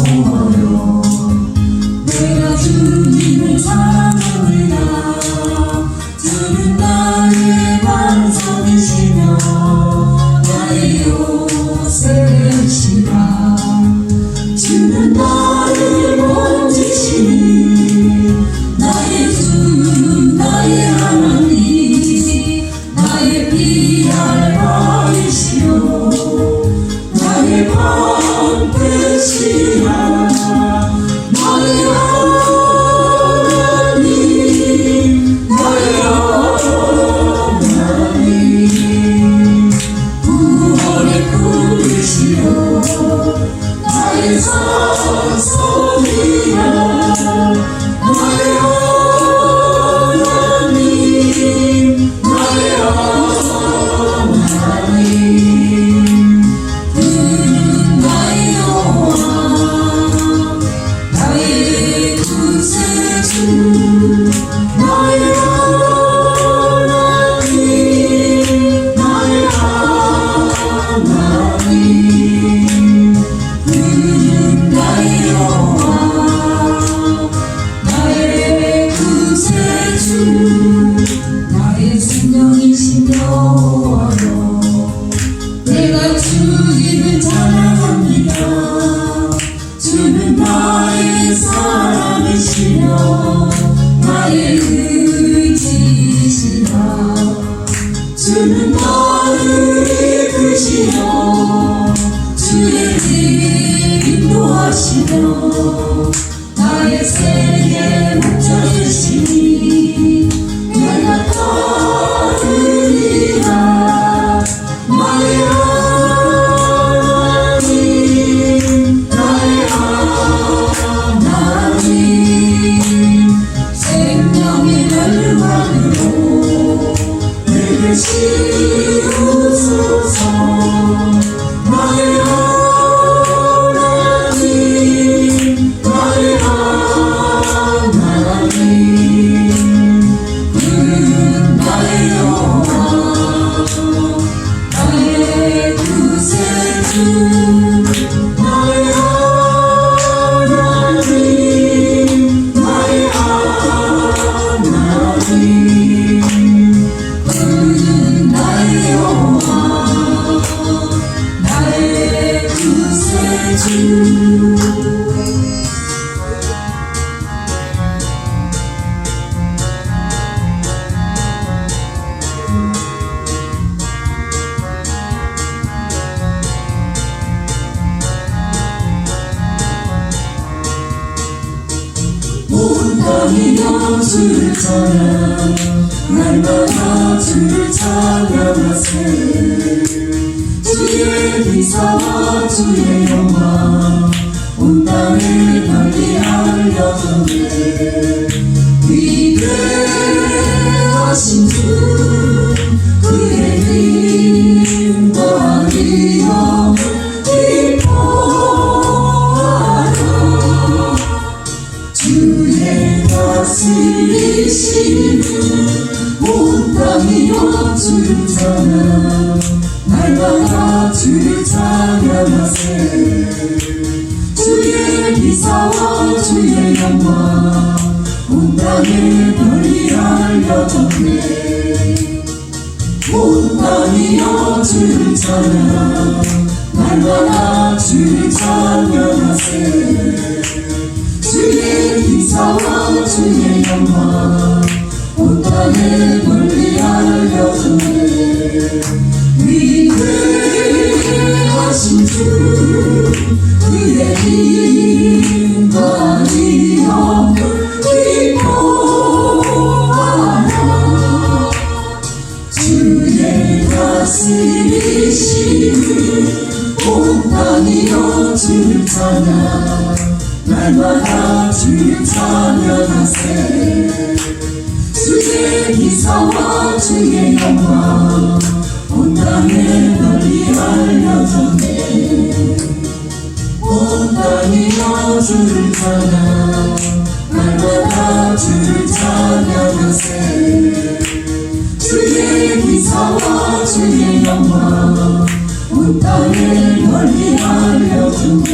영원요 내가 주님을 사랑합니다. 주는 나의 반석이시며 나의 요새시라. 주는 나를 건지시니 나의 주 나의 하나님 나의 피할 바위시여 나의 방패시라. 나의 하나님 나의 하나님 구원의 꿈이시여 나의 산성이라. 나의 하나님 나의 하나님 그는 나의 여호와 나의 구세주 나의 하나님 나의 하나님 그는 나의 여호와 나의 구세주 나의 생명이신 여호와여 내가 주님을 찬양합니다. 주는 나의 사랑이시며 나의 의지시라. 주는 나를 이끄시며 주의 길 인도하시며 나의 생의 목자이시니 내가 따르리라. 나의 하나님 나의 하나님 생명의 멸관으로 내게 씌우소서. 나의 하나님 나의 하나님 그는 나의 여호와 나의 구세주 나의 하나님 나의 하나님 그는 나의 여호와 나의 구세주. 온 땅이여 주를 찬양 날마다 주를 찬양하세. 주의 기사와 주의 영광 온 땅에 널리 알려주네. 위대하신 주 그의 힘과 위엄을 기뻐하라. 주의 다스리시는 온 땅이여 주를 찬양 날마다 주를 찬양하세. 주의 기사와 주의 영광 온 땅에 널리 알려졌네. 온 땅이여 주를 찬양 날마다 주를 찬양하세. 주의 기사와 주의 영광 온 땅에 널리 알려졌네. 위대하신 주 그의 힘과 위엄을 기뻐하라. 주의 다스리시는 온 땅이여 주를 찬양 날마다 주를 찬양하세. 주의 기사와 주의 영광 온 땅에 널리 알려졌네. 온 땅이여 주를 찬양 날마다 주를 찬양하세. 주의 기사와 주의 영광 온 땅에 널리 알려주네.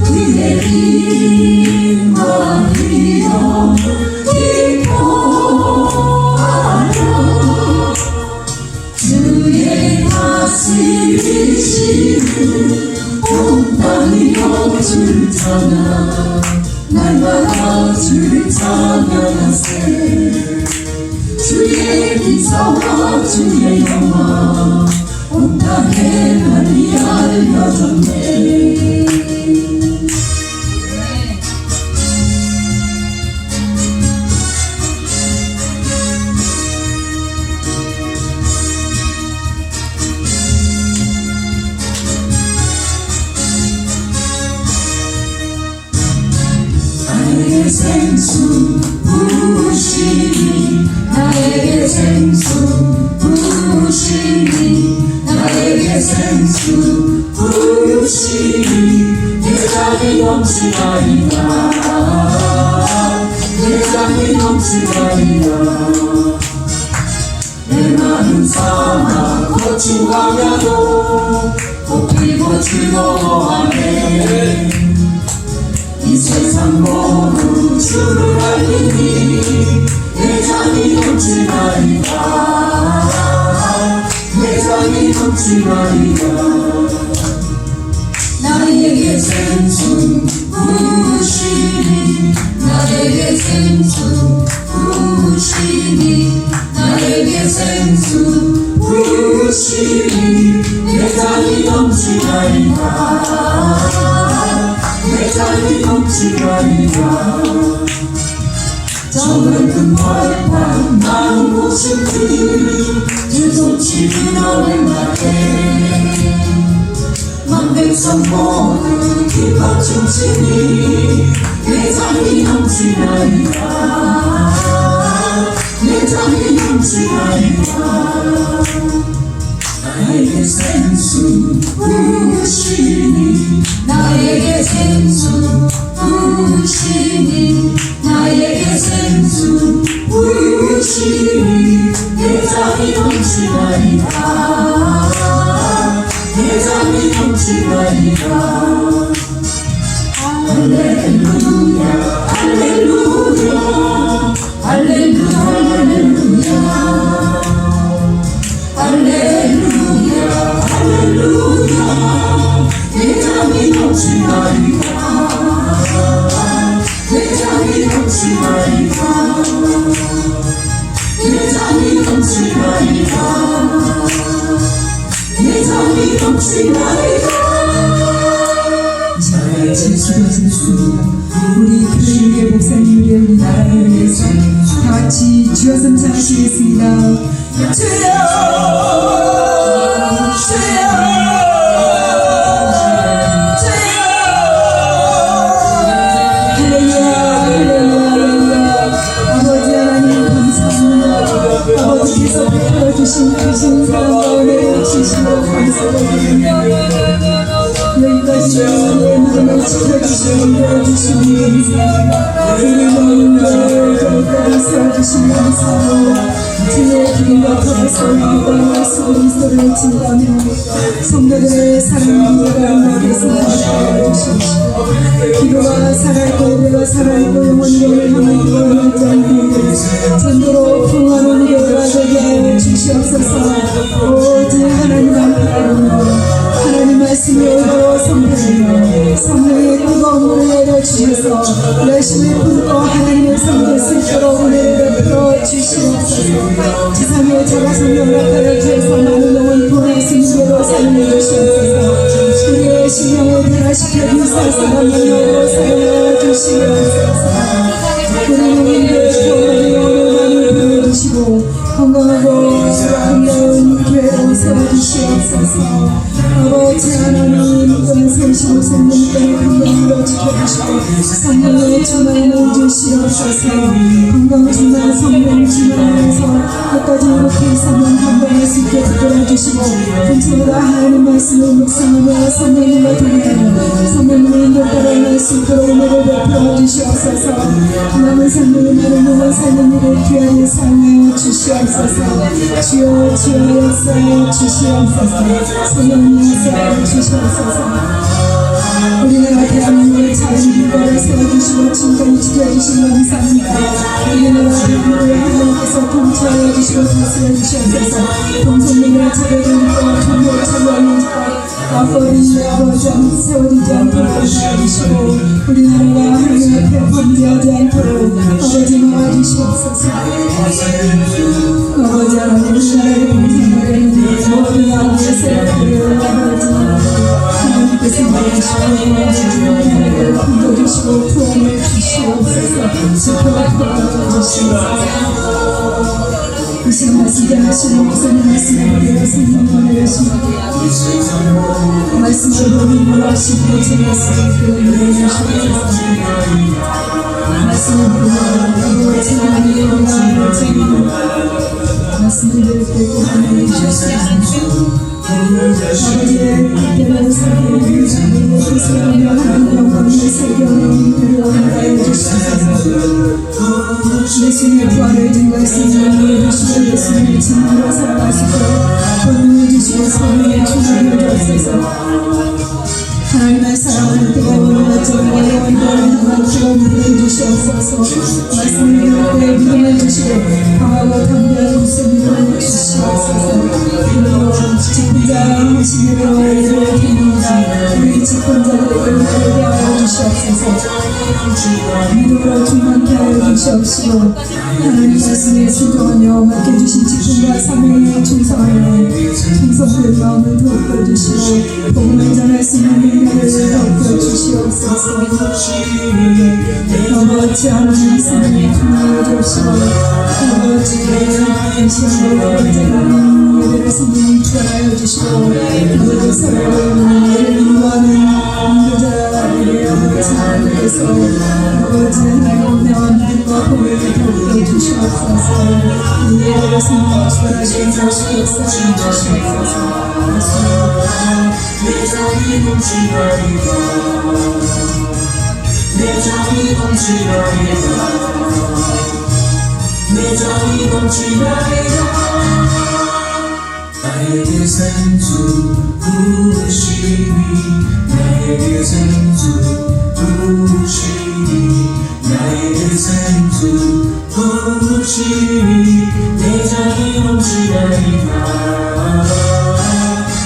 그의 힘과 위엄 기뻐하라 주의 다스리시는 온 땅이여 주를 찬양 날마다 주를 찬양하세 주의 기사와 주의 영광 온 땅에 널리 알려졌네 나에게 생수 부으시니 나에게 생수 부으시니 나에게 생수 부으시니 내 잔이 넘치나이다 내 잔이 넘치나이다 내 마음 삼아 거추하며도 꽃피고 즐거워하네 이 세상 모두 주를 알리니 내 잔이 넘치나이다 내 잔이 넘치나이다 나에게 생수 부으시니 나에게 생수 부으시니 나에게 생수 부으시니 내 잔이 넘치나이다 내 잔이 넘치나이다 저 넓은 벌판 마음 곳은 주 손길이 너를 맞게 만백성 모두 기뻐 춤추니 내 잔이 넘치나이다 내 잔이 넘치나이다 나에게 생수 부으시니 나에게 생수 부으시니 나에게 생수 부으시니 내 잔이 넘치나이다 내 잔이 넘치나이다 할렐루야 할렐루야 할렐루야 할렐루야 할렐루야 내 잔이 넘치나이다 내 잔이 넘치나이다 내 잔이 넘치나이다 내 잔이 넘치나이다 자, 진수가 진수입니다. 우리 교회 목사님을 우리 나라를 위해서 다 같이 주여 감사하시겠습니다. 주여 주여 할렐루야 할렐루야 아버지 하나님 감사합니다. 아버지께서 베풀어주신 크신 사랑과 은혜를 주시고 감사드립니다. 여기까지 내 마음을 지켜주시고 열어주시니 감사합니다. 우리 마음을 여기까지 세워주시니 감사합니다. 주의 기름과 더해서 우리가 말씀을 소리를 진다며 성도들의 사랑과 마음에서 하여주십시오. 기도가 살아있고 예배가 살아있고 영원히를 향한 구원을 장비에 전도로 풍화는 예배가 되게 하여 주시옵소서. 오직 하나님 앞에 하나님 말씀이 오도록 성령의 뜨거운 물을 내려주셔서 열심히 품고 하나님의 성도를 쓸 때로 은혜를 베풀어 주시옵소서. 지상에 자가 성령을 합하여 주셔서 많은 영혼 구원의 승리로 사용해 주시옵소서. 우리의 신령을 변화시켜 주셔서 만명으로 사용해 주시옵소서. 우리 영혼들 구원의 영혼을 많이 보내주시고 건강하고 아름다운 교회로 세워주시옵소서. 아버지 하나님 권세시고 생명권의 건강으로 지켜주시고 성령의 충만을 주시옵소서. 건강 충만 성령 충만하면서 끝까지 이렇게 성령 감당할 수 있게 붙들어주시고 분처보다 하나님 말씀을 묵상하며 성령님과 동행하며 성령님의 인도따라 할 수 있도록 은혜를 베풀어 주시옵소서. 남은 삶을 나를 영원 사는 일을 귀하게 사용하여 주시옵소서. 주여 주여 역사하여 주시옵소서. 성령님 역사하여 주시옵소서. 우리나라 대한민국을 자유민주화를 세워주시고 지금까지 지켜주신 감사합니다. 우리나라 대한민국을 하나님께서 통치하여 주시고 다스려 주시옵소서. 동성민의 차별과 종교 차별과 아버지 아버지 세워지지 않도록 도와주시고 우리나라가 하나님 앞에 범죄하지 않도록 아버지 도와주시옵소서. 아버지 하나님 우리나라의 동성민의 모든 아버지의 세력들을 아버지 하나님께서 말해주시고 건져주시고 구원해 주시옵소서. 지켜 도와주시옵소서. 이 시간 말씀 전하시는 목사님 말씀을 드려 성령을 내려주시고 말씀을 보는 하시고 제 말씀을 내려주시옵소서. 말씀을 보고 제 마음을 말씀을 드리고 하나님 주시옵소서. 아버지의 그때는 사랑을 주시고 그리스도의 하나님 영광을 새겨놓은 원하여 주시옵소서. 예수님의 부활을 증거했으니 예수님의 예수님의 진리로 살아가시고 본능을 주시고 성령의 충만을 주옵소서. 하나님의 사랑을 뜨거운 어쩌고 영원히 향한 뜨거운 믿음을 주시옵소서. 말씀을 믿을 때 믿음을 주시고 강하고 담대한 믿음을 주시옵소서. 그리고 직분자 하시기로 예를 드립니다. 우리 직분자들에게 믿게 하여 주시옵소서. 믿음으로 충만케 하여 주시옵시고 하나님 말씀에 순종하며 맡겨주신 직분과 사명에 충성하여 충성된 마음을 더욱더 주시고 복음을 전할 수 있는 능력을 더욱더 주시옵소서. 아버지 하나님 사랑에 충만해 주시고 아버지의 시험으로 언제나 예배를 성령이 주하여 주시고 아버지 서로를 예를 인도하는 인도자에게 아버지 하나님께서 아버지 하나님 명한 믿음과 복음을 더욱더 주시옵소서. 이 예배를 성령이 주하여 주시옵소서. 내 잠이 넘치나이다 내 잠이 넘치나이다 내 잠이 넘치나이다 나에게 생수 부으시니 나에게 생수 부으시니 나에게 생수 부으시니 내 잠이 넘치나이다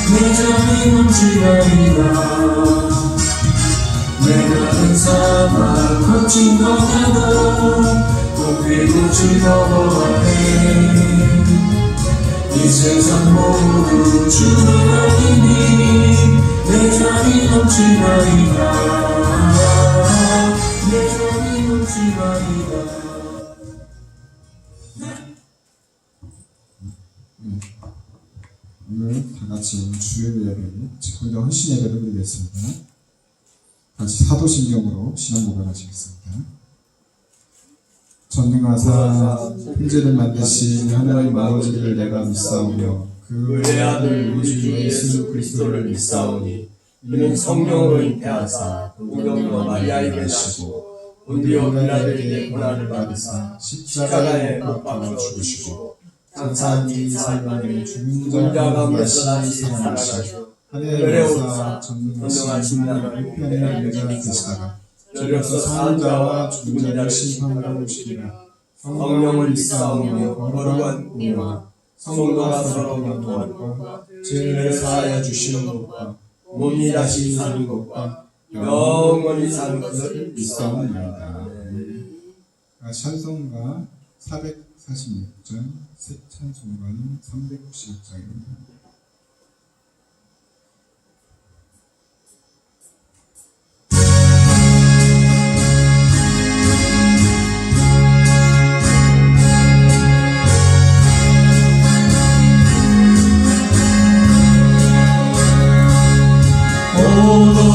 내 잠이 넘치나이다 내가 은사만 거친 것에도 높이고 즐거워해 이 세상 모두 주님 아니니 내 잠이 넘치나이다 내 잠이 넘치나이다 오늘 다같이 주일 예배를 직분자 헌신 예배를 드리겠습니다. 같이 사도신경으로 신앙 고백하시겠습니다. 전능하사 천지를 만드신 하나님 아버지를 내가 믿사오며 그의 아들 우리 주 예수 그리스도를 믿사오니 이는 성령으로 잉태하사 동정녀 마리아에게 나시고 본디오 빌라도에게 고난을 받으사 십자가에 못 박혀 죽으시고 장사한 지 사흘만에 죽은 자 가운데서 다시 살아나시고 하늘에 오르사 전능하신 하나님 우편에 앉아 계시다가 저려서 사는 자와 죽은 자를 심판하러 오시리라. 성령을 믿사오며 거룩한 공과 성도가 서로 교통하고 죄를 사하여 주시는 것과 몸이 다시 사는 것과 영원히 사는 것을 믿사옵나이다. 찬송가 446장, 새 찬송가는 390장입니다.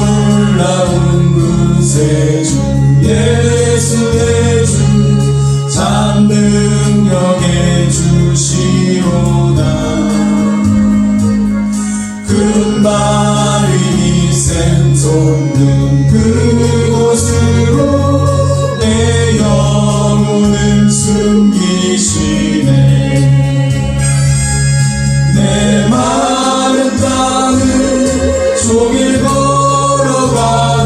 놀라운 구세주 예수의 주 참 능력의 주시로다 금발이 샘솟는 그곳으로 내 영혼을 숨기시네 내 마른 땅을 종일 걸어가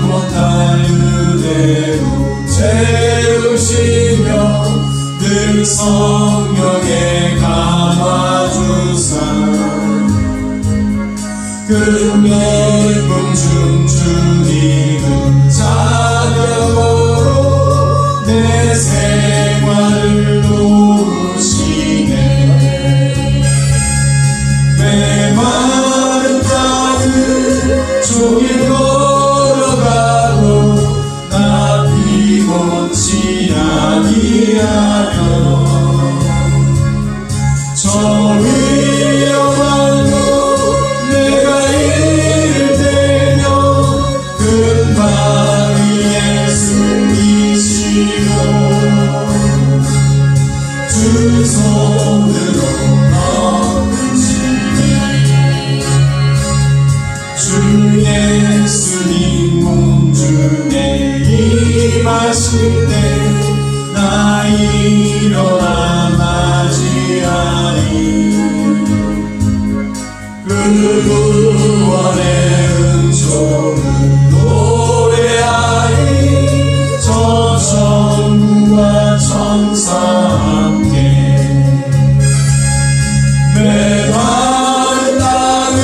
못할 은혜로 채우시며 늘 성령에 감아주사 그 기쁨 중 주님은 자녀로 내 생활을 도우시네 메마른 땅을 종일 걸어가도 나 피곤치 아니하며 저 위험한 곳 내가 이를 대며 근바위에 숨기시고 주 손으로 넘치네 주 예수님 몸 중에 임하실 때 나 일어나 맞이하리 그 구원의 은총을 노래하리 저 천국과 천사 함께 메마른 땅을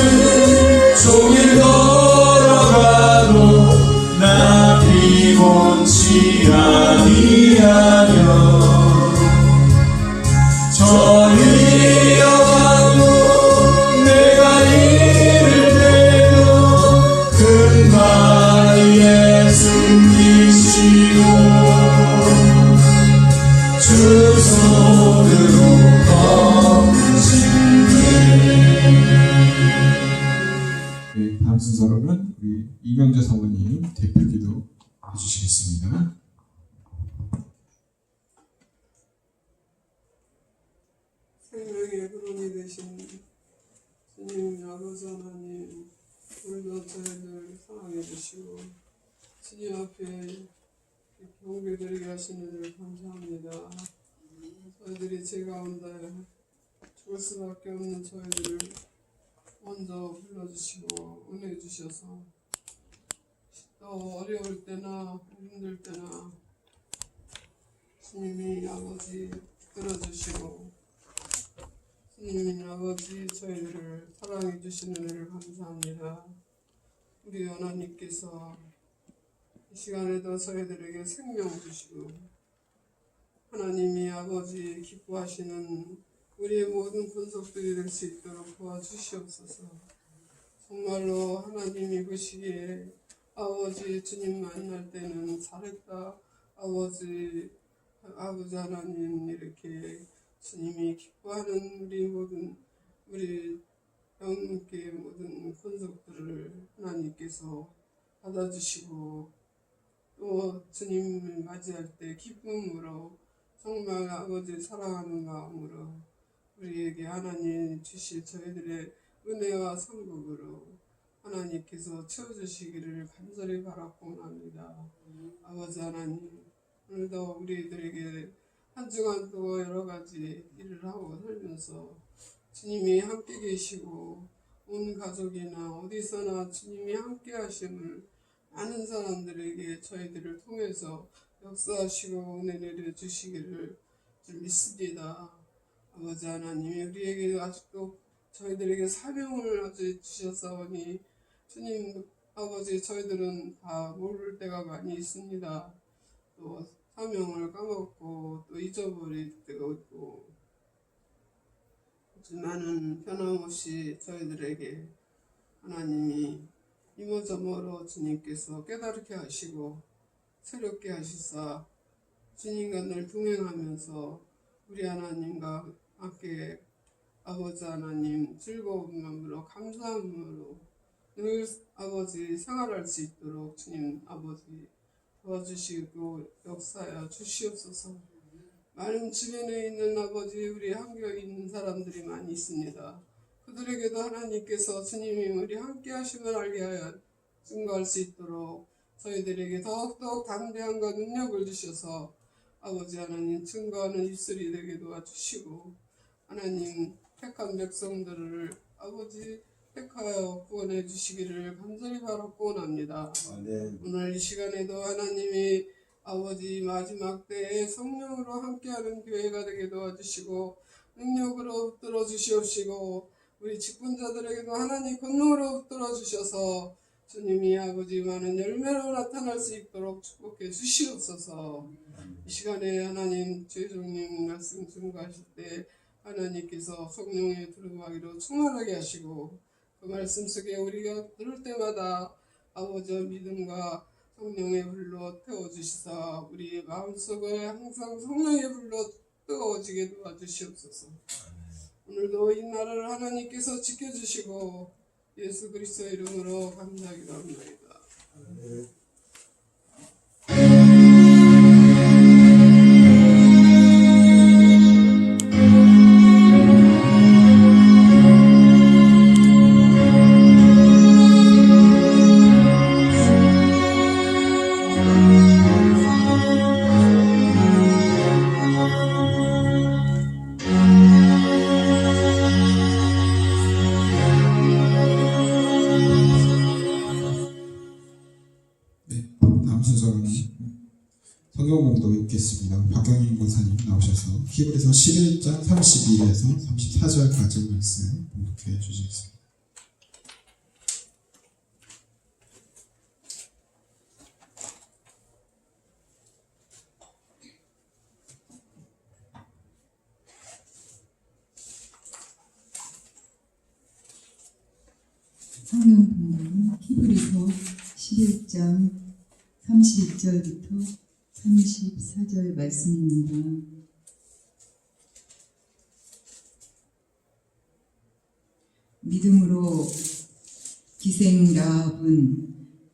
종일 걸어가도 나 피곤치 아니하며 저 위험한 곳 내가 이를 대며 근바위에 숨기시고 주 손으로 넘치네. 네, 다음 순서로는 우리 이명재 사모님 대표기도 해주시겠습니다. 생명의 근원이 되신 주님 아버지 하나님, 오늘도 저희들 사랑해 주시고 주님 앞에 경배드리게 하시는 일 감사합니다. 저희들이 죄 가운데 죽을 수밖에 없는 저희들을 먼저 불러주시고 은혜 주셔서 또 어려울 때나 힘들 때나 주님이 아버지 들어주시고 주님 아버지 저희들을 사랑해 주시는 은혜를 감사합니다. 우리 하나님께서 이 시간에도 저희들에게 생명 주시고 하나님이 아버지 기뻐하시는 우리의 모든 분속들이 될 수 있도록 도와주시옵소서. 정말로 하나님이 보시기에 아버지 주님 만날 때는 잘했다 아버지 하나님 이렇게 주님이 기뻐하는 우리 영계 모든 권속들을 하나님께서 받아주시고 또 주님을 맞이할 때 기쁨으로 정말 아버지 사랑하는 마음으로 우리에게 하나님 주실 저희들의 은혜와 상복으로 하나님께서 채워주시기를 간절히 바라고 원합니다. 아버지 하나님 오늘도 우리들에게 한 주간 또 여러 가지 일을 하고 살면서 주님이 함께 계시고 온 가족이나 어디서나 주님이 함께 하심을 많은 사람들에게 저희들을 통해서 역사하시고 은혜 내려주시기를 좀 믿습니다. 아버지 하나님이 우리에게 아직도 저희들에게 사명을 아직 주셨사오니 주님 아버지 저희들은 다 모를 때가 많이 있습니다. 또 사명을 까먹고 또 잊어버릴 때가 있고 하지만은 변함없이 저희들에게 하나님이 이모저모로 주님께서 깨달게 하시고 새롭게 하시사 주님과 늘 동행하면서 우리 하나님과 함께 아버지 하나님 즐거운 마음으로 감사함으로 늘 아버지 생활할 수 있도록 주님 아버지 도와주시고 역사하여 주시옵소서. 많은 주변에 있는 아버지 우리 한교에 있는 사람들이 많이 있습니다. 그들에게도 하나님께서 주님이 우리 함께 하심을 알게 하여 증거할 수 있도록 저희들에게 더욱더욱 담대함과 능력을 주셔서 아버지 하나님 증거하는 입술이 되게 도와주시고 하나님 택한 백성들을 아버지 택하여 구원해 주시기를 간절히 바라고 원합니다. 아멘. 오늘 이 시간에도 하나님이 아버지 마지막 때에 성령으로 함께하는 교회가 되게 도와주시고 능력으로 붙들어 주시옵시고 우리 직분자들에게도 하나님 권능으로 붙들어 주셔서 주님이 아버지 많은 열매로 나타날 수 있도록 축복해 주시옵소서. 이 시간에 하나님 주의종님 말씀 증거하실 때 하나님께서 성령의 두루마기로 충만하게 하시고 그 말씀 속에 우리가 들을 때마다 아버지의 믿음과 성령의 불로 태워주시사 우리 마음속에 항상 성령의 불로 뜨거워지게 도와주시옵소서. 오늘도 이 나라를 하나님께서 지켜주시고 예수 그리스도의 이름으로 감사하기도 합니다. 다음 순서는 성경 공도 읽겠습니다. 박경인 권사님 나오셔서 히브리서 11장 32에서 34절까지 말씀 봉독해 주시겠습니다. 성경 본문 히브리서 11장 32절부터 34절 말씀입니다. 믿음으로 기생 라합은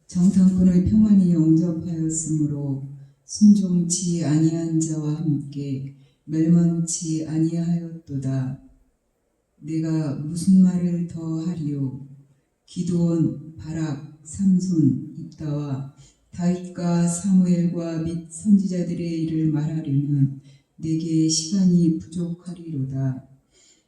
정탐꾼의 평안히 영접하였으므로 순종치 아니한 자와 함께 멸망치 아니하였도다. 내가 무슨 말을 더 하리요? 기드온, 바락, 삼손, 입다와 다윗과 사무엘과 및 선지자들의 일을 말하려면 내게 시간이 부족하리로다.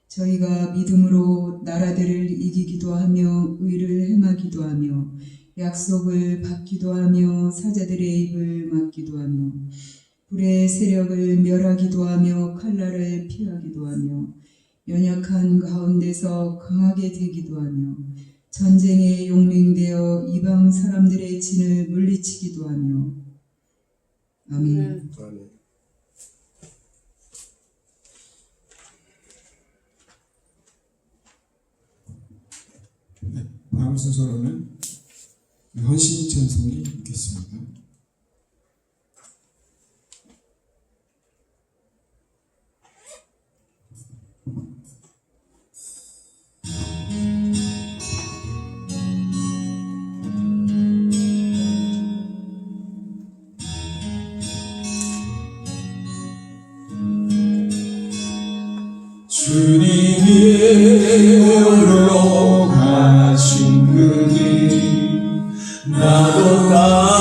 저희가 믿음으로 나라들을 이기기도 하며 의를 행하기도 하며 약속을 받기도 하며 사자들의 입을 막기도 하며 불의 세력을 멸하기도 하며 칼날을 피하기도 하며 연약한 가운데서 강하게 되기도 하며 전쟁에 용맹되어 이방 사람들의 진을 물리치기도 하며. 아멘. 아멘. 다음 순서로는 헌신 찬송이 있겠습니다. 주님이 홀로 가신 그 길 나도 따라가요.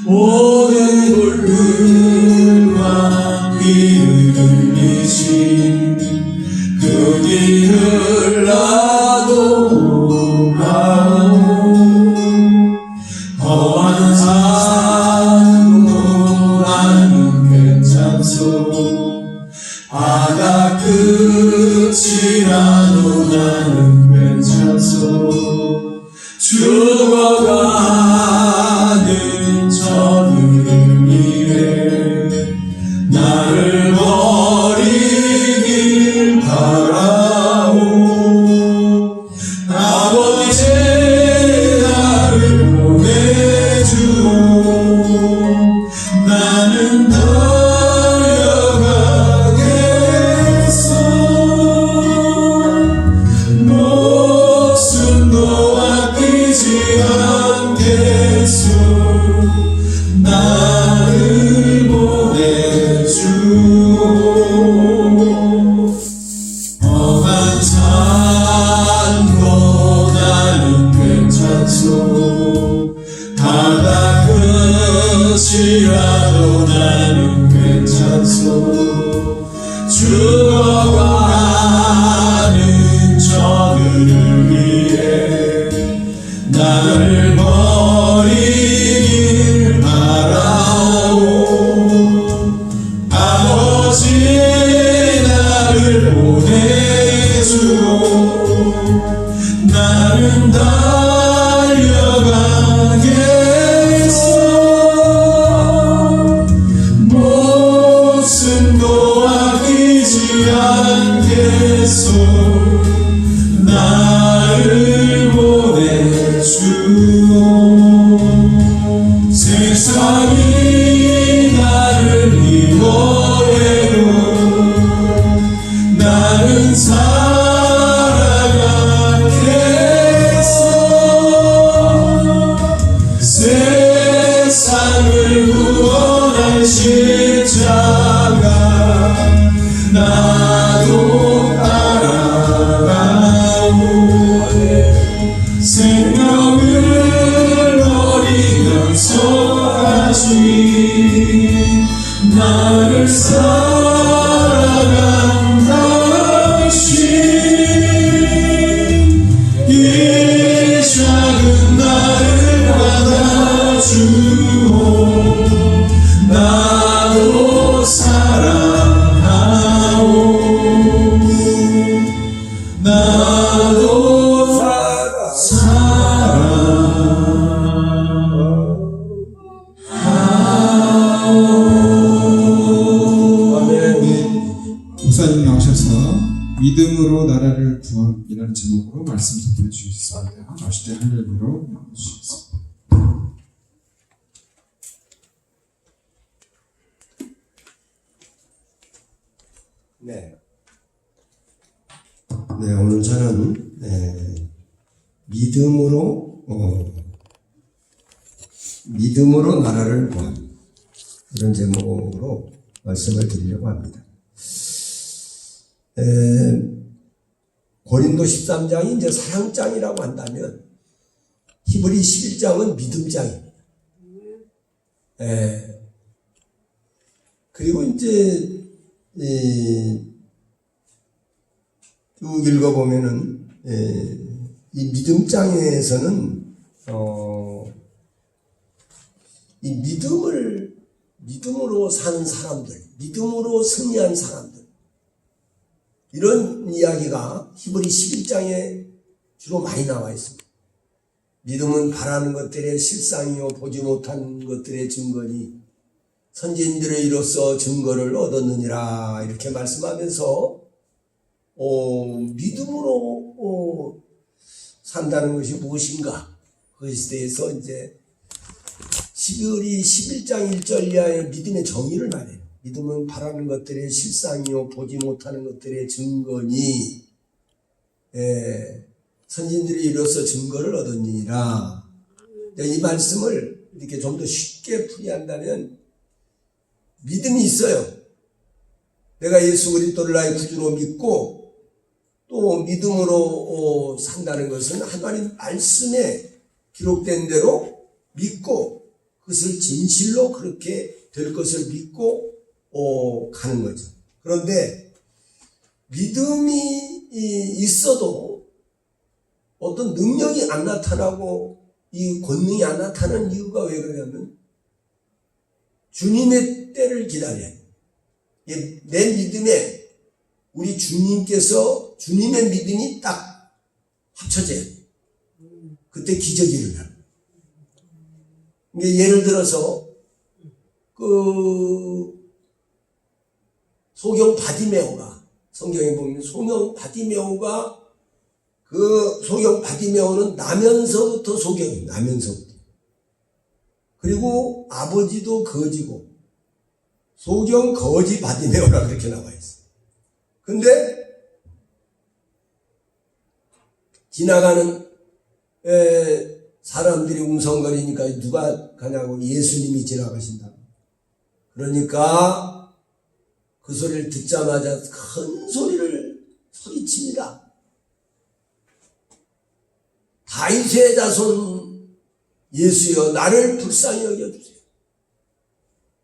모든 불들과 피를 흘리신 그 길을 나도 가요. 험한 산도 나는 괜찮소. 바다 끝이라도 나는 괜찮소. 죽어가는 저들을 위해 나를 버리길 바라오. 아버지 나를 보내주오. 나는 달려가겠어. 목숨도 아끼지 않겠소. 나를 보내주오. 험한 산도 나는 괜찮소. 바다 끝이라도 나는 괜찮소. 죽어 나는 달려가겠어 목숨도 아끼지 않겠소 나를 보내주오 세상이 나를 미워해도 나는 살아가겠어 세상을 구원한 십자가 나도 따라가오 생명을 버리면서까지 나를 사랑한다시 이 작은 나를 받아주오 나도 사랑하오 나도 목사님 나오셔서 믿음으로 나라를 구함이라는 제목으로 말씀 전해 주시겠습니다. 나오실 때 할렐루야로 나와주시겠습니다. 네. 네, 오늘 저는 믿음으로 나라를 구함 이런 제목으로 말씀을 드리려고 합니다. 고린도 13장이 이제 사랑장이라고 한다면 히브리 11장은 믿음장입니다. 그리고 이제 쭉 읽어보면은 이 믿음장에서는 이 믿음으로 사는 사람들, 믿음으로 승리한 사람들 이런 이야기가 히브리 11장에 주로 많이 나와 있습니다. 믿음은 바라는 것들의 실상이요 보지 못한 것들의 증거니 선지인들의 이로써 증거를 얻었느니라 이렇게 말씀하면서 믿음으로 산다는 것이 무엇인가 그것에 대해서 이제 히브리 11장 1절 이하의 믿음의 정의를 말해요. 믿음은 바라는 것들의 실상이요 보지 못하는 것들의 증거니 선지인들이 이로써 증거를 얻었느니라. 이 말씀을 이렇게 좀 더 쉽게 풀이한다면 믿음이 있어요. 내가 예수 그리스도를 나의 구주로 믿고 또 믿음으로 산다는 것은 하나님 말씀에 기록된 대로 믿고 그것을 진실로 그렇게 될 것을 믿고 가는 거죠. 그런데 믿음이 있어도 어떤 능력이 안 나타나고 이 권능이 안 나타나는 이유가 왜 그러냐면 주님의 때를 기다려요. 내 믿음에 우리 주님께서 주님의 믿음이 딱 합쳐져요. 그때 기적이 일어나요. 예를 들어서 소경 바디메오가 성경에 보면 소경 바디메오가 소경 바디메오는 나면서부터 소경이에요. 나면서부터. 그리고 아버지도 거지고 소경 거지 바디메오라 그렇게 나와 있어요. 근데 지나가는 사람들이 웅성거리니까 누가 가냐고 예수님이 지나가신다. 그러니까 그 소리를 듣자마자 큰 소리를 소리칩니다. 다윗의 자손 예수여 나를 불쌍히 여겨주세요.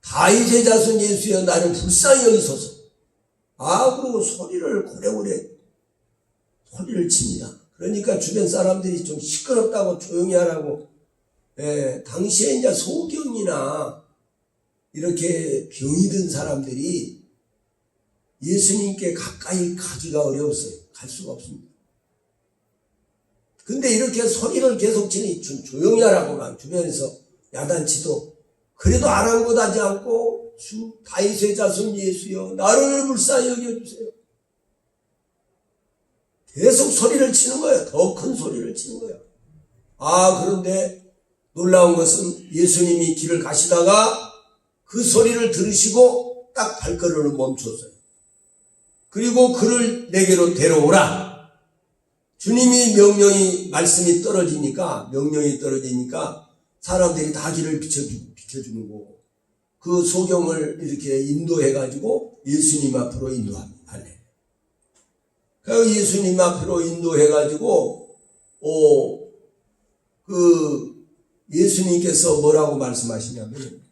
다윗의 자손 예수여 나를 불쌍히 여기소서. 그리고 소리를 고래고래 소리를 칩니다. 그러니까 주변 사람들이 좀 시끄럽다고 조용히 하라고 당시에 이제 소경이나 이렇게 병이 든 사람들이 예수님께 가까이 가기가 어려웠어요. 갈 수가 없습니다. 근데 이렇게 소리를 계속 치니 조용히 하라고 막 주변에서 야단치도 그래도 아랑곳하지 않고 주 다윗의 자손 예수여 나를 불쌍히 여겨주세요. 계속 소리를 치는 거예요. 더 큰 소리를 치는 거예요. 그런데 놀라운 것은 예수님이 길을 가시다가 그 소리를 들으시고 딱 발걸음을 멈췄어요. 그리고 그를 내게로 데려오라. 주님이 말씀이 떨어지니까 사람들이 다 길을 비켜주는 거고 그 소경을 이렇게 인도해가지고 예수님 앞으로 인도합니다. 그 예수님 앞으로 인도해가지고 예수님께서 뭐라고 말씀하시냐면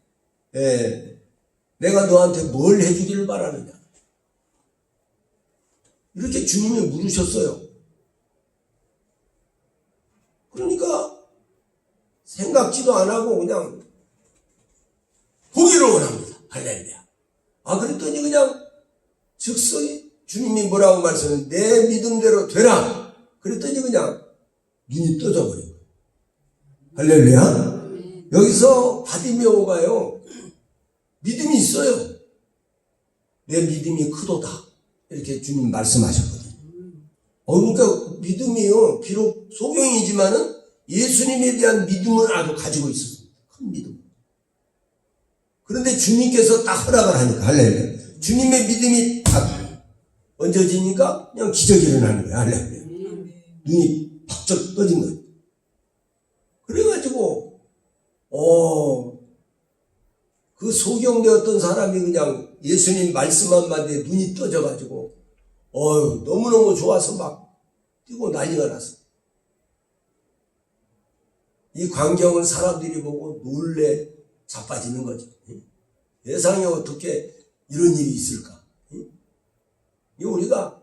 내가 너한테 뭘 해주기를 바라느냐 이렇게 주님이 물으셨어요. 그러니까 생각지도 안 하고 그냥 보기를 원합니다. 할렐루야. 그랬더니 그냥 즉시 주님이 뭐라고 말씀하셨는데 내 믿음대로 되라. 그랬더니 그냥 눈이 떠져버린 거예요. 할렐루야. 여기서 바디메오가요 믿음이 있어요. 내 믿음이 크도다. 이렇게 주님 말씀하셨거든요. 그러니까 믿음이요 비록 소경이지만은 예수님에 대한 믿음을 아주 가지고 있었습니다. 큰 믿음. 그런데 주님께서 딱 허락을 하니까 할렐루야. 주님의 믿음이 딱 얹어지니까 그냥 기적이 일어나는 거야. 할렐루야. 눈이 팍쩍 떠진 거예요. 그래가지고 그 소경되었던 사람이 그냥 예수님 말씀 한마디에 눈이 떠져가지고 너무너무 좋아서 막 뛰고 난리가 났어. 이 광경을 사람들이 보고 놀래 자빠지는 거죠. 세상에 어떻게 이런 일이 있을까? 우리가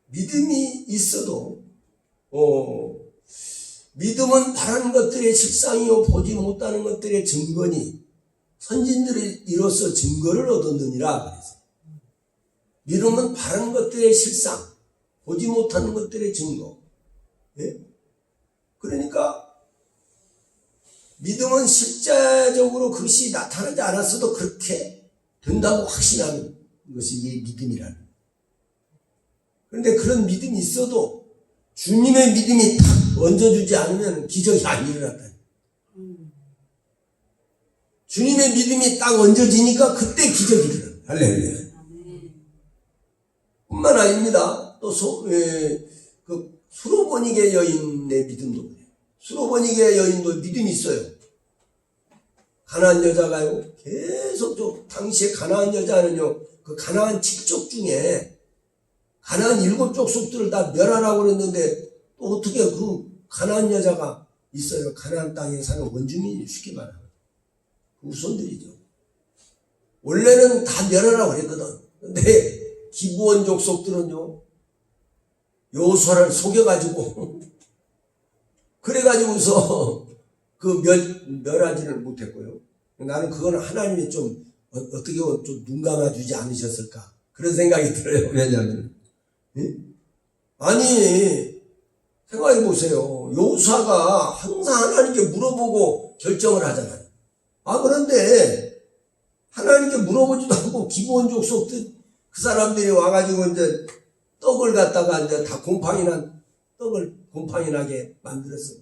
믿음이 있어도 믿음은 바라는 것들의 실상이요 보지 못하는 것들의 증거니 선진들이 이로써 증거를 얻었느니라 그래서 믿음은 바라는 것들의 실상 보지 못하는 것들의 증거. 그러니까 믿음은 실제적으로 그것이 나타나지 않았어도 그렇게 된다고 확신하는 것이 이 믿음이라는. 그런데 그런 믿음이 있어도 주님의 믿음이 탁 얹어주지 않으면 기적이 안 일어났다. 주님의 믿음이 딱 얹어지니까 그때 기적이 일어나. 할렐루야. 뿐만 아닙니다. 또 수로보니게 여인의 믿음도 그래요. 수로보니게 여인도 믿음이 있어요. 가나안 여자가요 계속 당시에 가나안 여자는요 그 가나안 7족 중에 가나안 7족 속들을 다 멸하라고 그랬는데 또 어떻게 그 가나안 여자가 있어요. 가나안 땅에 사는 원주민이 쉽게 말하면 그 후손들이죠. 원래는 다 멸하라고 그랬거든. 근데 기브온 족속들은요 여호수아를 속여가지고 그래가지고서 그 멸하지를 못했고요. 나는 그거는 하나님이 좀 어떻게 좀 눈 감아주지 않으셨을까 그런 생각이 들어요. 왜냐하면 아니 생각해 보세요. 여호수아가 항상 하나님께 물어보고 결정을 하잖아요. 그런데 하나님께 물어보지도 않고 기브온 족속들 그 사람들이 와가지고 이제 떡을 갖다가 이제 다 곰팡이 나게 만들었어.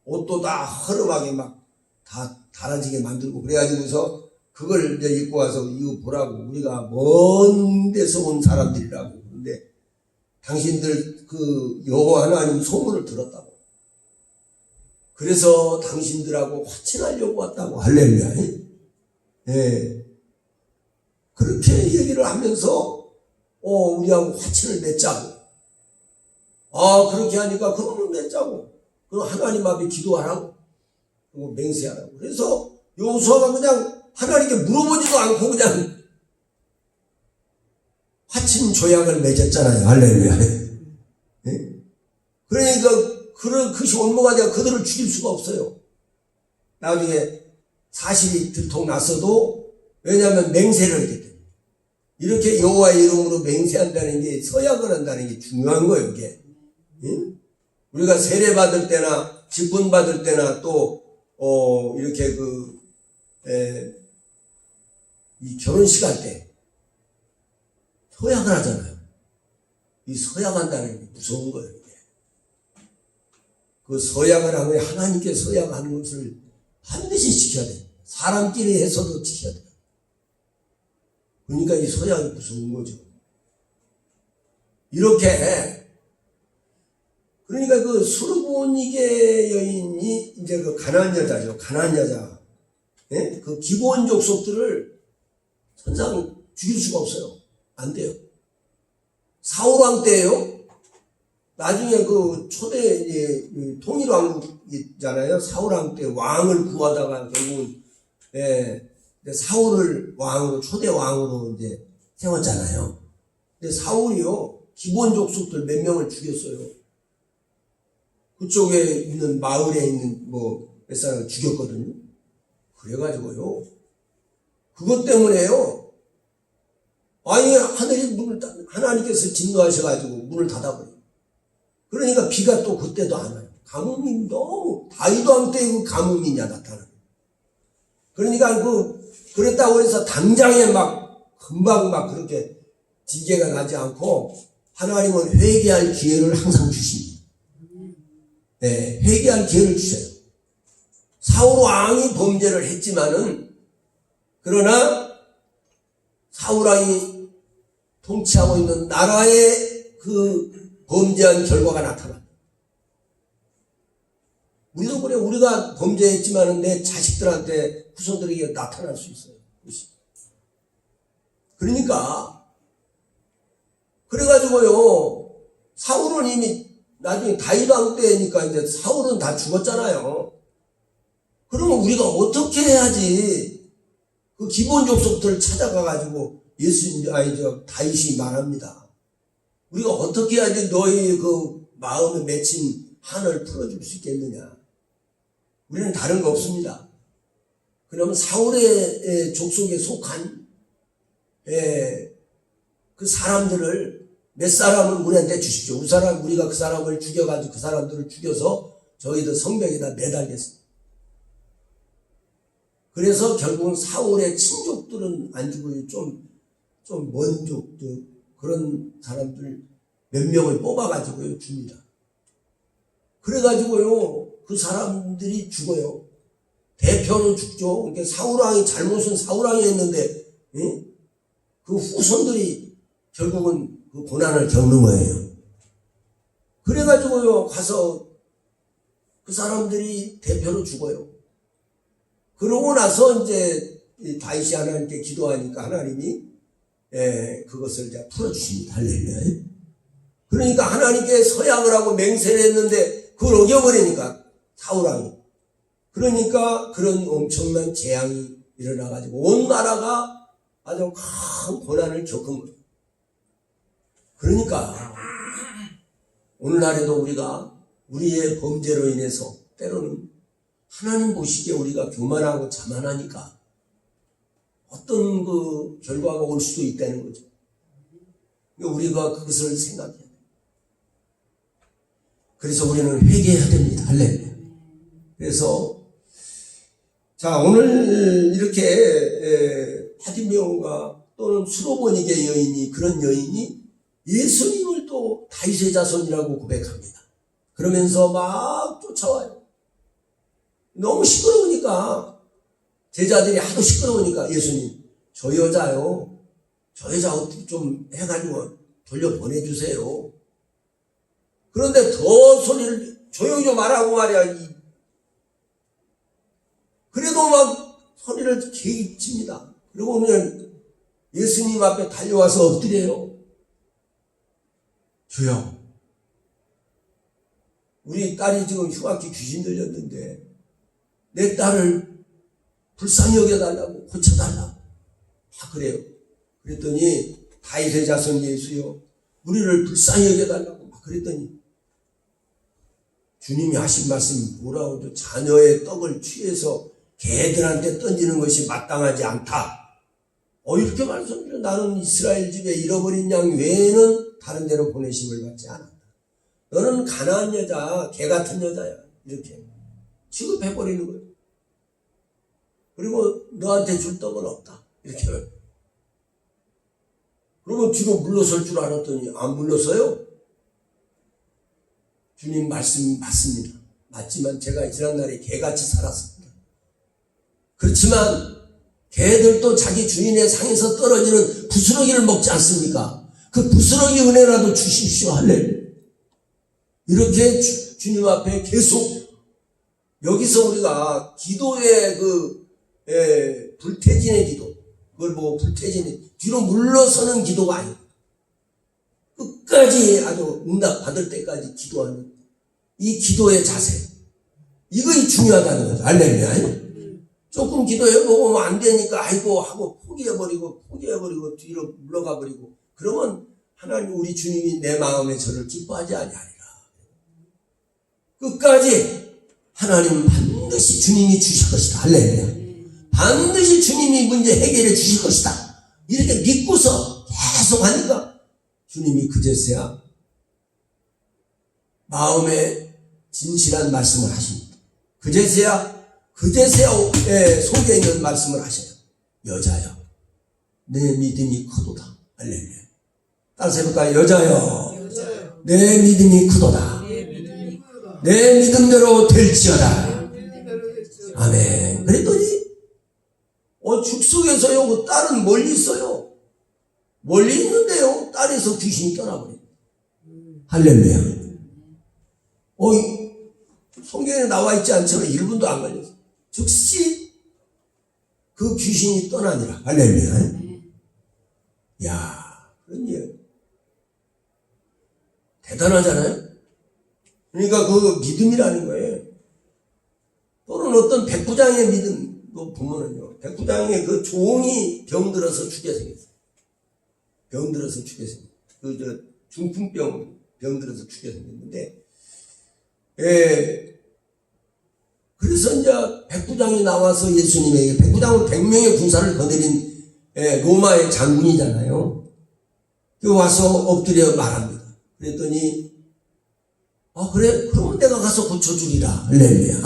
옷도 다 허름하게 막 다 달아지게 만들고 그래가지고서 그걸 이제 입고 와서 이거 보라고 우리가 먼 데서 온 사람들이라고. 근데 당신들 그 여호와 하나님 소문을 들었다고. 그래서 당신들하고 화친하려고 왔다고. 할렐루야. 그렇게 얘기를 하면서 우리하고 화친을 맺자고. 그렇게 하니까 그러면 맺자고. 그럼 하나님 앞에 기도하라고. 그리고 맹세하라고. 그래서 여호수아가 그냥 하나님께 물어보지도 않고 그냥 화친 조약을 맺었잖아요. 할렐루야. 그러니까 그것이 올무가 되어 그들을 죽일 수가 없어요. 나중에 사실이 들통났어도 왜냐하면 맹세를 했기 때문에. 이렇게 여호와의 이름으로 맹세한다는 게 서약을 한다는 게 중요한 거예요. 이게. 우리가 세례 받을 때나 직분 받을 때나 또 이렇게 이 결혼식 할 때 서약을 하잖아요. 이 서약한다는 게 무서운 거예요. 이게. 그 서약을 하면 하나님께 서약하는 것을 반드시 지켜야 돼. 사람끼리 해서도 지켜야 돼. 그러니까 이 서약이 무서운 거죠. 이렇게 그러니까 그 수르보니게 여인이 이제 그 가난한 여자죠. 가난한 여자. 예? 그 기본 족속들을 천상 죽일 수가 없어요. 안 돼요. 사울왕 때예요. 나중에 그 초대 통일왕국 있잖아요. 사울왕 때 왕을 구하다가 결국은 사울을 왕으로 초대 왕으로 이제 세웠잖아요. 근데 사울이요 기본 족속들 몇 명을 죽였어요. 그쪽에 있는 마을에 있는 몇 사람을 죽였거든요. 그래가지고요 그것 때문에요. 아니 하늘이 하나님께서 진노하셔가지고 문을 닫아버려요. 그러니까 비가 또 그때도 안 와요. 가뭄이 너무 다윗 왕 때 그 가뭄이냐 나타나요. 그러니까 그랬다고 해서 당장에 금방 그렇게 징계가 나지 않고 하나님은 회개할 기회를 항상 주십니다. 네, 회개할 기회를 주셔요. 사울 왕이 범죄를 했지만은 그러나 사울 왕이 통치하고 있는 나라의 그 범죄한 결과가 나타납니다. 우리도 그래. 우리가 범죄했지만은 내 자식들한테 후손들에게 나타날 수 있어요. 그러니까 그래가지고요 사울은 이미 나중에 다윗 왕 때니까 이제 사울은 다 죽었잖아요. 그러면 우리가 어떻게 해야지 그 기본 족속들을 찾아가가지고 다윗이 말합니다. 우리가 어떻게 해야지 너희 그 마음에 맺힌 한을 풀어줄 수 있겠느냐. 우리는 다른 거 없습니다. 그러면 사울의 족속에 속한 그 사람들을 몇 사람을 우리한테 주십시오. 우리가 그 사람을 죽여가지고 그 사람들을 죽여서 저희들 성벽에다 매달겠습니다. 그래서 결국은 사울의 친족들은 안 죽어요. 좀 먼 족들 그런 사람들 몇 명을 뽑아가지고요 줍니다. 그래가지고요 그 사람들이 죽어요. 대표는 죽죠. 그러니까 사울왕이 잘못은 사울왕이 했는데 그 후손들이 결국은 그 고난을 겪는 거예요. 그래가지고요 가서 그 사람들이 대표로 죽어요. 그러고 나서 이제 다윗이 하나님께 기도하니까 하나님이 그것을 이제 풀어주십니다. 할렐루야. 그러니까 하나님께 서약을 하고 맹세를 했는데 그걸 어겨버리니까 사울왕이. 그러니까 그런 엄청난 재앙이 일어나가지고 온 나라가 아주 큰 고난을 겪은 거예요. 그러니까 오늘날에도 우리가 우리의 범죄로 인해서 때로는 하나님 보시기에 우리가 교만하고 자만하니까 어떤 그 결과가 올 수도 있다는 거죠. 우리가 그것을 생각해야 돼요. 그래서 우리는 회개해야 됩니다. 할렐루야. 그래서 자 오늘 이렇게 바디메오가 또는 수로보니게 여인이 그런 여인이 예수님을 또 다윗의 자손이라고 고백합니다. 그러면서 막 쫓아와요. 너무 시끄러우니까 제자들이 하도 시끄러우니까 예수님 저 여자요 저 여자 어떻게 좀 해가지고 돌려보내주세요. 그런데 더 소리를 조용히 좀 하라고 말이야. 그래도 막 소리를 개입칩니다. 그리고 오늘 예수님 앞에 달려와서 엎드려요. 주여 우리 딸이 지금 흉악히 귀신 들렸는데 내 딸을 불쌍히 여겨달라고 고쳐달라고 그래요. 그랬더니 다윗의 자손 예수여 우리를 불쌍히 여겨달라고 그랬더니 주님이 하신 말씀이 뭐라고 하죠? 자녀의 떡을 취해서 개들한테 던지는 것이 마땅하지 않다. 이렇게 말씀드려. 나는 이스라엘 집에 잃어버린 양 외에는 다른 데로 보내심을 받지 않았다. 너는 가난한 여자, 개 같은 여자야. 이렇게 취급해버리는 거예요. 그리고 너한테 줄 떡은 없다. 이렇게. 그러면 뒤로 물러설 줄 알았더니 안 물러서요. 주님 말씀이 맞습니다. 맞지만 제가 지난날에 개같이 살았습니다. 그렇지만 개들도 자기 주인의 상에서 떨어지는 부스러기를 먹지 않습니까? 그 부스러기 은혜라도 주십시오. 할렐루야. 이렇게 주님 앞에 계속 여기서 우리가 기도의 불태진의 기도, 그걸 보고 불태진의 뒤로 물러서는 기도가 아니고 끝까지 아주 응답 받을 때까지 기도하는 이 기도의 자세, 이것이 중요하다는 거죠. 할렐루야. 조금 기도해보고 뭐 안 되니까 아이고 하고 포기해버리고 뒤로 물러가버리고 그러면 하나님 우리 주님이 내 마음에 저를 기뻐하지 아니하리라. 끝까지 하나님은 반드시 주님이 주실 것이다. 할렐루야. 반드시 주님이 문제 해결해 주실 것이다. 이렇게 믿고서 계속 하니까 주님이 그제서야 마음에 진실한 말씀을 하십니다. 그제서야 속에 있는 말씀을 하셔요. 여자여, 내 믿음이 크도다. 할렐루야. 따라서 해볼까요? 여자여, 내 믿음이 크도다. 내 믿음대로 될지어다. 아멘. 그랬더니 죽속에서요, 그 딸은 멀리 있어요. 멀리 있는데요, 딸에서 귀신이 떠나버려요. 할렐루야. 성경에 나와 있지 않지만 1분도 안 걸렸어. 즉시 그 귀신이 떠나니라. 할렐루야. 야, 그런 일 대단하잖아요. 그러니까 그 믿음이라는 거예요. 또는 어떤 백부장의 믿음도 보면은요, 백부장의 그 종이 병들어서 죽게 생겼어요. 병들어서 죽게 생겼어요. 중풍병 병들어서 죽게 생겼는데, 그래서 이제 백부장이 나와서 예수님에게, 백부장은 100명의 군사를 거느린 로마의 장군이잖아요. 그 와서 엎드려 말합니다. 그랬더니 그래? 그러면 내가 가서 고쳐주리라. 할렐루야.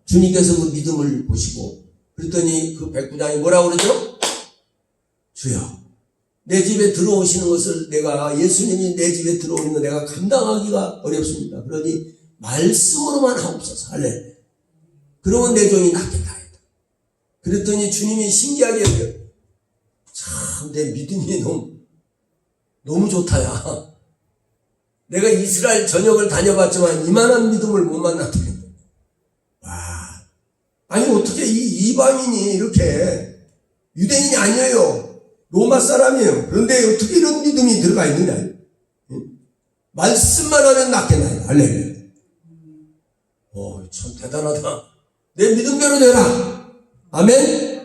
주님께서 그 믿음을 보시고 그랬더니 그 백부장이 뭐라고 그러죠? 주여, 내 집에 들어오시는 것을 예수님이 내 집에 들어오는 거 내가 감당하기가 어렵습니다. 그러니 말씀으로만 하옵소서. 할렐루야. 그러면 내 종이 낫겠다. 그랬더니 주님이 신기하게 참 내 믿음이 너무 좋다야. 내가 이스라엘 전역을 다녀봤지만 이만한 믿음을 못 만났다. 와, 아니 어떻게 이 이방인이 이렇게 유대인이 아니에요. 로마 사람이에요. 그런데 어떻게 이런 믿음이 들어가 있느냐. 말씀만 하면 낫겠나요. 할렐루야. 참 대단하다. 내 믿음대로 되라. 아멘.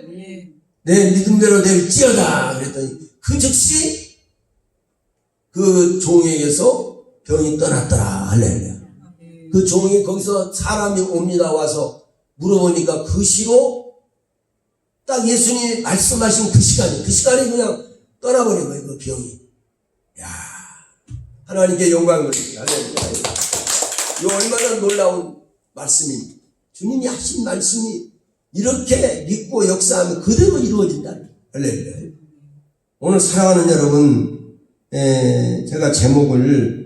내 믿음대로 될지어다. 그랬더니 그 즉시 그 종에게서 병이 떠났더라. 할렐루야. 그 종이 거기서 사람이 옵니다. 와서 물어보니까 그 시로 딱 예수님이 말씀하신 그 시간에 그냥 떠나버린 거예요. 그 병이. 야, 하나님께 영광을 드립니다. 할렐루야. 이 얼마나 놀라운 말씀입니다. 주님이 하신 말씀이 이렇게 믿고 역사하면 그대로 이루어진다. 할렐루야. 오늘 사랑하는 여러분, 제가 제목을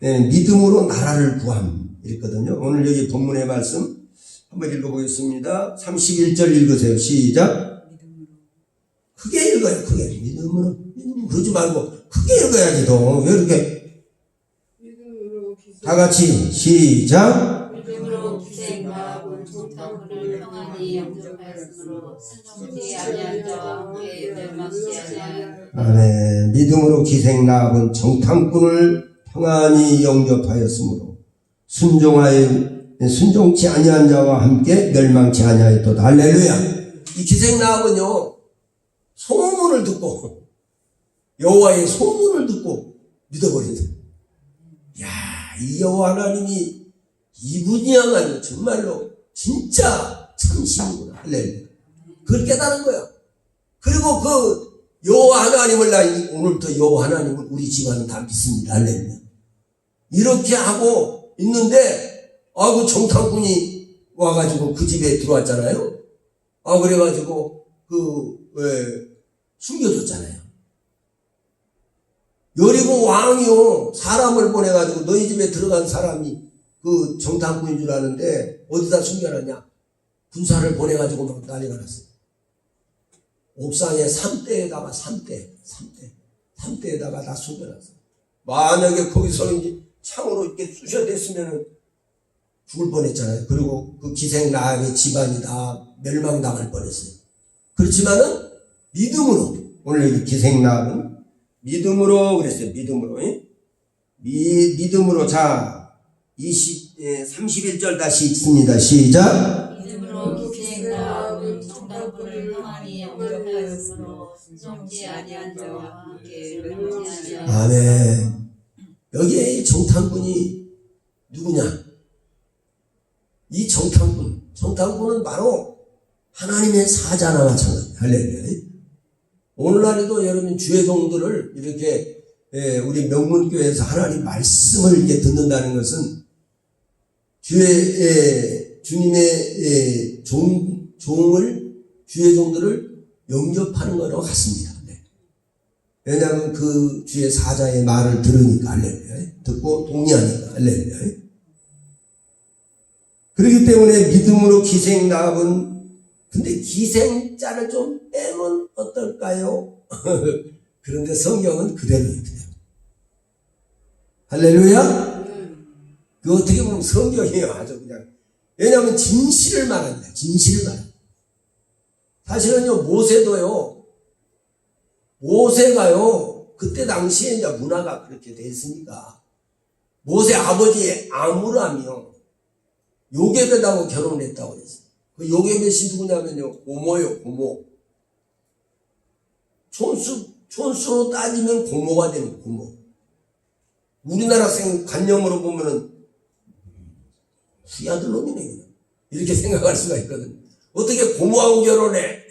믿음으로 나라를 구함 이랬거든요. 오늘 여기 본문의 말씀 한번 읽어보겠습니다. 31절 읽으세요. 시작. 크게 읽어요. 크게. 믿음으로 그러지 말고 크게 읽어야지. 너 왜 이렇게 다 같이 시작. 믿음으로 기생과 종탄군을 평안히 영접하였으므로 순종치 아니한 자와 함께 멸망치 아니하여. 아멘. 믿음으로 기생 나아본 정탐꾼을 평안히 영접하였으므로 순종치 아니한 자와 함께 멸망치 아니하였도다. 할렐루야. 이 기생 나아본요, 소문을 듣고 여호와의 소문을 듣고 믿어버린다. 야, 이 여호와 하나님이 이분이야말로 정말로 진짜 참신이구나. 할렐루야. 그걸 깨달은 거야. 그리고 그 여호와 하나님을 오늘부터 여호와 하나님을 우리 집안은 다 믿습니다. 할렐루야. 이렇게 하고 있는데 그 정탐꾼이 와가지고 그 집에 들어왔잖아요. 그래가지고 숨겨줬잖아요. 여리고 왕이요 사람을 보내가지고 너희 집에 들어간 사람이 그 정탐꾼인 줄 아는데 어디다 숨겨놨냐? 군사를 보내가지고 막 난리가 났어요. 옥상에 3대에다가 3대에다가 다 숨겨놨어요. 만약에 거기서 이제 창으로 이렇게 쑤셔댔으면 죽을 뻔했잖아요. 그리고 그 기생나의 집안이 다 멸망당할 뻔했어요. 그렇지만은 믿음으로, 오늘 이 기생나는 믿음으로 그랬어요. 믿음으로. 믿음으로. 자, 31절 다시 읽습니다. 시작. 믿음으로 기생나은 정탐꾼을 평안히 영접하였으므로 숨지 아니한 자와 함께 멸망하지 아니하였다. 아멘. 여기에 이 정탐꾼이 누구냐? 이 정탐꾼은 바로 하나님의 사자나 마찬가지예요. 할렐루야. 오늘날에도 여러분 주의 종들을 이렇게 우리 명문교회에서 하나님 말씀을 이렇게 듣는다는 것은 주님의 주의 종들을 영접하는 거라고 같습니다. 왜냐하면 그 주의 사자의 말을 들으니까, 할렐루야. 듣고 동의하니까, 할렐루야. 그렇기 때문에 믿음으로 기생나은, 근데 기생자를 좀 빼면 어떨까요? 그런데 성경은 그대로예요. 할렐루야. 그 어떻게 보면 성경이에요. 아주 그냥. 왜냐하면 진실을 말합니다. 진실을 말합니다. 사실은요, 모세가요, 그때 당시에 이제 문화가 그렇게 됐으니까, 모세 아버지 아므람이요, 요게벳하고 결혼을 했다고 그랬어요. 그 요게벳이 누구냐면요, 고모요, 고모. 촌수로 따지면 고모가 되는 고모. 우리나라 관념으로 보면은, 후야들 놈이네, 그냥. 이렇게 생각할 수가 있거든. 어떻게 고모하고 결혼해?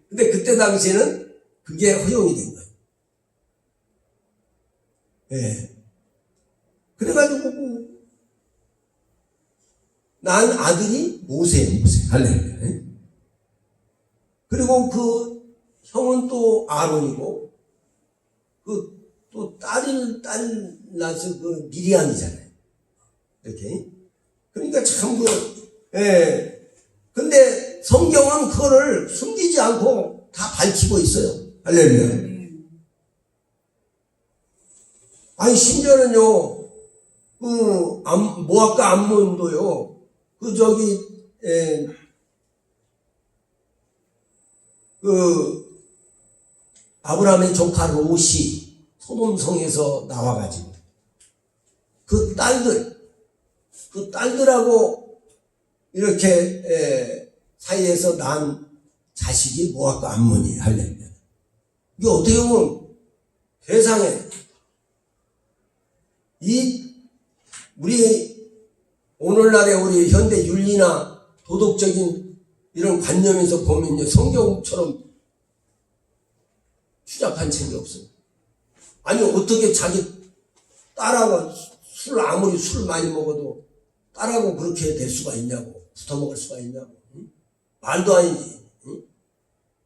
근데 그때 당시에는 그게 허용이 된 거예요. 예. 그래가지고, 난 아들이 모세예요, 모세. 할렐루야. 그리고 그 형은 또 아론이고, 또 딸 낳아서 그 미리암이잖아요. 이렇게. 그러니까 참 근데 성경은 그거를 숨기지 않고 다 밝히고 있어요. 할렐루야. 아니, 심지어는요, 모압과 암몬도요, 아브라함의 조카 롯이 소돔성에서 나와가지고, 그 딸들하고 이렇게, 사이에서 난 자식이 모압과 암몬이에요. 할렐루야. 이게 어떻게 보면 세상에 우리 오늘날의 우리 현대 윤리나 도덕적인 이런 관념에서 보면요, 성경처럼 추잡한 책이 없어요. 아니, 어떻게 자기 딸하고 아무리 술 많이 먹어도 딸하고 그렇게 될 수가 있냐고, 붙어 먹을 수가 있냐고. 응? 말도 아니지. 응?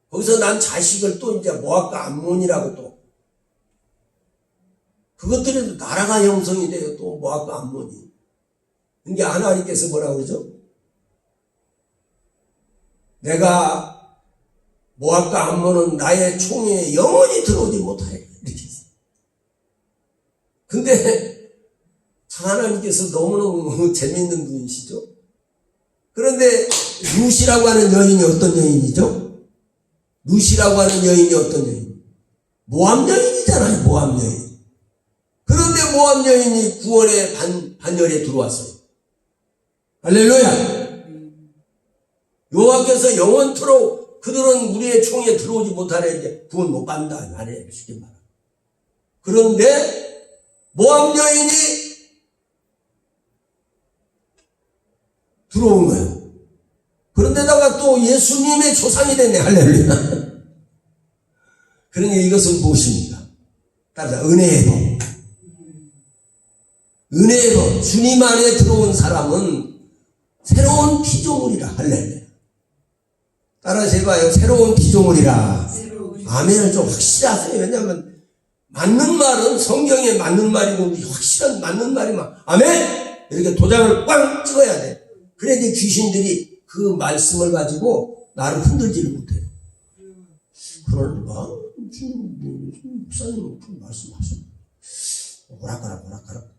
거기서 난 자식을 또 이제 모압과 암몬이라고 또. 그것들은 나라가 형성이 돼요. 또 모압과 암몬이. 근데 하나님께서 뭐라고 그러죠? 내가 모압과 암몬은 나의 총에 영원히 들어오지 못하래. 이렇게 했어요. 근데 하나님께서 너무너무 재미있는 분이시죠? 그런데 룻이라고 하는 여인이 어떤 여인이죠? 룻이라고 하는 여인이 어떤 여인? 모압 여인이잖아요. 모압 여인. 그런데 모압 여인이 구원의 반열에 들어왔어요. 할렐루야. 여호와께서 영원토록 그들은 우리의 총에 들어오지 못하래. 이제 구원 못 받는다 말이에요. 쉽게 말하면. 그런데 모압 여인이 들어온 거예요. 그런데다가 또 예수님의 조상이 됐네. 할렐루야. 그러니 이것은 무엇입니까? 따라서 은혜의 복. 은혜로 주님 안에 들어온 사람은 새로운 피조물이라. 할렐루야. 따라서 해봐요. 새로운 피조물이라. 아멘을 좀 확실하세요. 왜냐하면 맞는 말은 성경에 맞는 말이고 확실한 맞는 말이면 아멘! 이렇게 도장을 꽝 찍어야 돼. 그래야 이제 귀신들이 그 말씀을 가지고 나를 흔들지를 못해요. 그러니까 목사님 그 말씀하셔. 오락가락.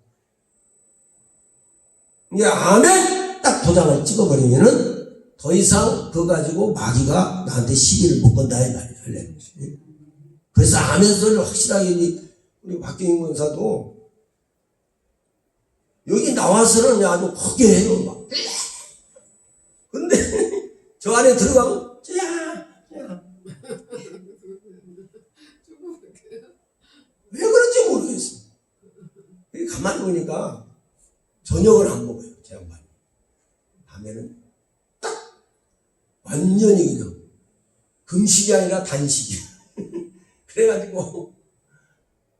이게 아멘! 딱 도장을 찍어버리면은 더 이상 그거 가지고 마귀가 나한테 시비를 못 건다 이 말이야. 할렐루야. 그래서 아멘 소리를 확실하게 우리 박경인 권사도 여기 나와서는 아주 크게 해요. 막. 근데 저 안에 들어가면 왜 그런지 모르겠어. 가만히 보니까 저녁을 안 먹어요. 제 양반이. 밤에는 딱 완전히 그냥 금식이 아니라 단식이야. 그래가지고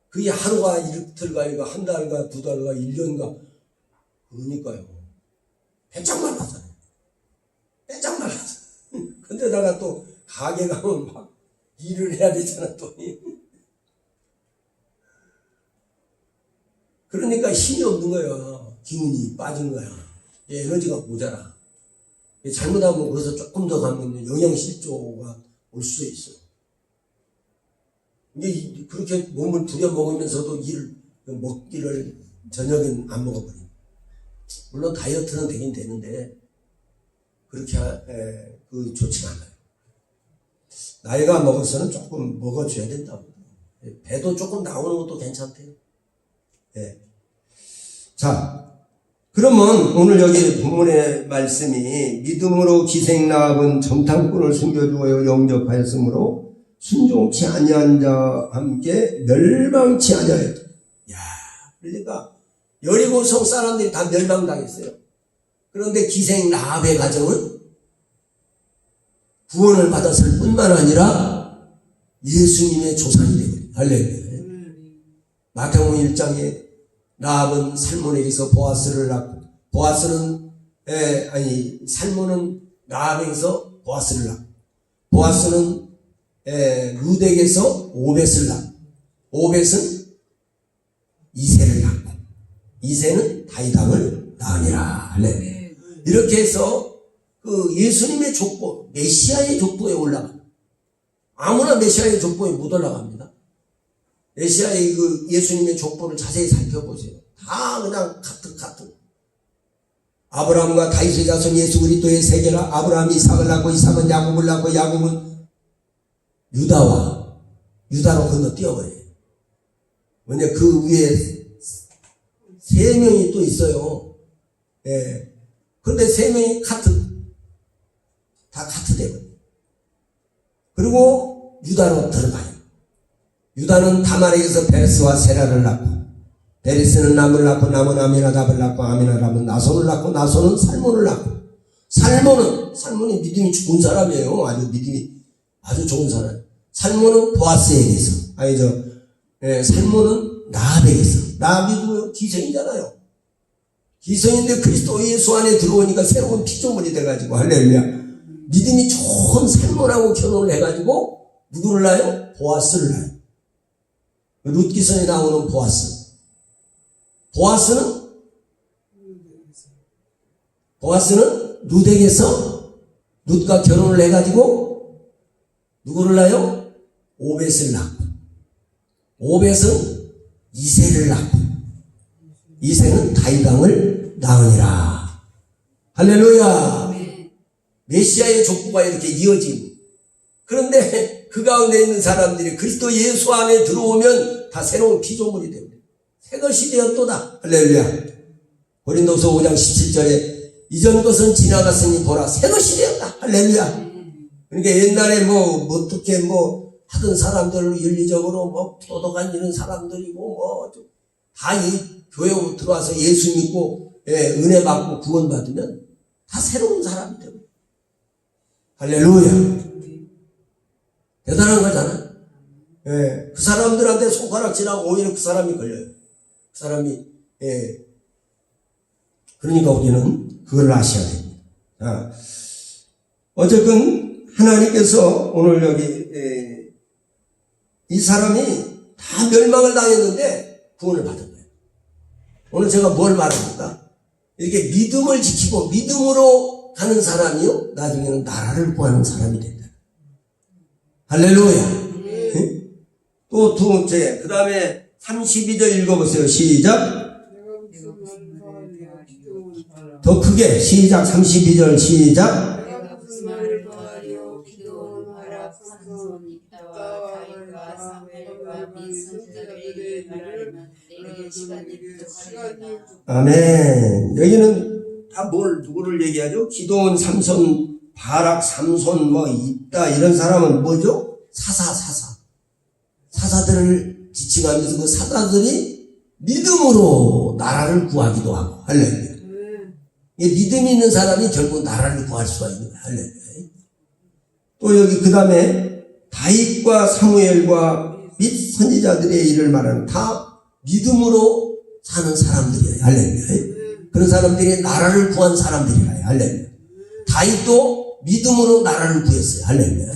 그게 하루가 이틀가 이거 한 달가 두 달가 1년가 그러니까요. 배짱 말랐어요. 배짱 말랐어. 근데다가 또 가게 가면 막 일을 해야 되잖아 또. 그러니까 힘이 없는 거야. 기운이 빠진 거야. 에너지가 모자라. 잘못하면 그래서 조금 더 가면 영양실조가 올 수 있어. 이게 그렇게 몸을 부려먹으면서도 먹기를 저녁엔 안 먹어버려. 물론 다이어트는 되긴 되는데 그렇게 좋지가 않아요. 나이가 먹어서는 조금 먹어줘야 된다고. 배도 조금 나오는 것도 괜찮대요. 네. 자, 그러면 오늘 여기 본문의 말씀이 믿음으로 기생라합은 정탐꾼을 숨겨주어 영접하였으므로 순종치 아니한 자와 함께 멸망치 아니하였다. 야, 그러니까 여리고성 사람들이 다 멸망당했어요. 그런데 기생라합의 가정은 구원을 받았을 뿐만 아니라 예수님의 조상이 되거든요. 할렐루야. 마태복음 1장에 라합은 살몬에게서 보아스를 낳고 살몬은 라합에게서 보아스를 낳고 보아스는 룻에게서 오벳을 낳고 오벳은 이새를 낳고 이새는 다윗왕을 낳으니라. 할렐루야. 이렇게 해서 그 예수님의 족보, 메시아의 족보에 올라가. 아무나 메시아의 족보에 못 올라갑니다. 메시아의 그 예수님의 족보를 자세히 살펴보세요. 다 그냥 같은. 아브라함과 다윗의 자손 예수 그리스도의 세계라. 아브라함이 이삭을 낳고 이삭은 야곱을 낳고 야곱은 유다로 건너뛰어버려요. 왜냐 그 위에 3명이 또 있어요. 예. 그런데 3명이 다 카트 되거든요. 그리고 유다로 들어가요. 유다는 다말에게서 베레스와 세라를 낳고 베레스는 남을 낳고 남은 아미나답을 낳고 아미나답은 나손을 낳고 나손은 살몬을 낳고 살몬이 믿음이 좋은 사람이에요. 믿음이 아주 좋은 사람. 살몬은 보아스에게서 살몬은 라합에게서. 라합이도 기생이잖아요. 기생인데 그리스도 예수 안에 들어오니까 새로운 피조물이 돼가지고 할렐루야. 믿음이 좋은 살몬하고 결혼을 해가지고 누구를 낳아요? 보아스를 낳아요. 룻기선에 나오는 보아스는 룻에게서 룻과 결혼을 해가지고 누구를 낳아요? 오벳을 낳고 오벳은 이새를 낳고 이새는 다윗왕을 낳으니라. 할렐루야. 메시아의 족보가 이렇게 이어진. 그런데 그 가운데 있는 사람들이 그리스도 예수 안에 들어오면 다 새로운 피조물이 됩니다. 새것이 되었도다. 할렐루야. 고린도서 5장 17절에 이전 것은 지나갔으니 보라 새것이 되었다. 할렐루야. 그러니까 옛날에 어떻게 하던 사람들 윤리적으로 도덕한 이런 사람들이고 다 이 교회 들어와서 예수 믿고 은혜 받고 구원 받으면 다 새로운 사람이 됩니다. 할렐루야. 대단한 거잖아. 그 사람들한테 손가락질하고 오히려 그 사람이 걸려요. 그 사람이 그러니까 우리는 그걸 아셔야 됩니다. 자, 어쨌든 하나님께서 오늘 여기 이 사람이 다 멸망을 당했는데 구원을 받은 거예요. 오늘 제가 뭘 말합니까? 이렇게 믿음을 지키고 믿음으로 가는 사람이요, 나중에는 나라를 구하는 사람이 된다. 할렐루야. 네? 또 두 번째, 그 다음에 32절 읽어보세요. 시작. 내가 무슨 말을 더하리요 기도는 바라. 더 크게 시작. 32절 시작. 내가 무슨 말을 더하리요 기도는 바라. 삼손 이따와 다윗과 사무엘과 및 선지자들의 말을 내게 시간이 부족하리로다. 아멘. 여기는 다 누구를 얘기하죠? 기도원, 삼손, 바락, 삼손, 있다. 이런 사람은 뭐죠? 사사들을 지칭하면서 그 사사들이 믿음으로 나라를 구하기도 하고, 할렐루야. 믿음이 있는 사람이 결국 나라를 구할 수가 있는 거야, 할렐루야. 또 여기 그 다음에 다윗과 사무엘과 및 선지자들의 일을 말하는 다 믿음으로 사는 사람들이에요, 할렐루야. 그런 사람들이 나라를 구한 사람들이라, 할렐루야. 다윗도 믿음으로 나라를 구했어요, 할렐루야.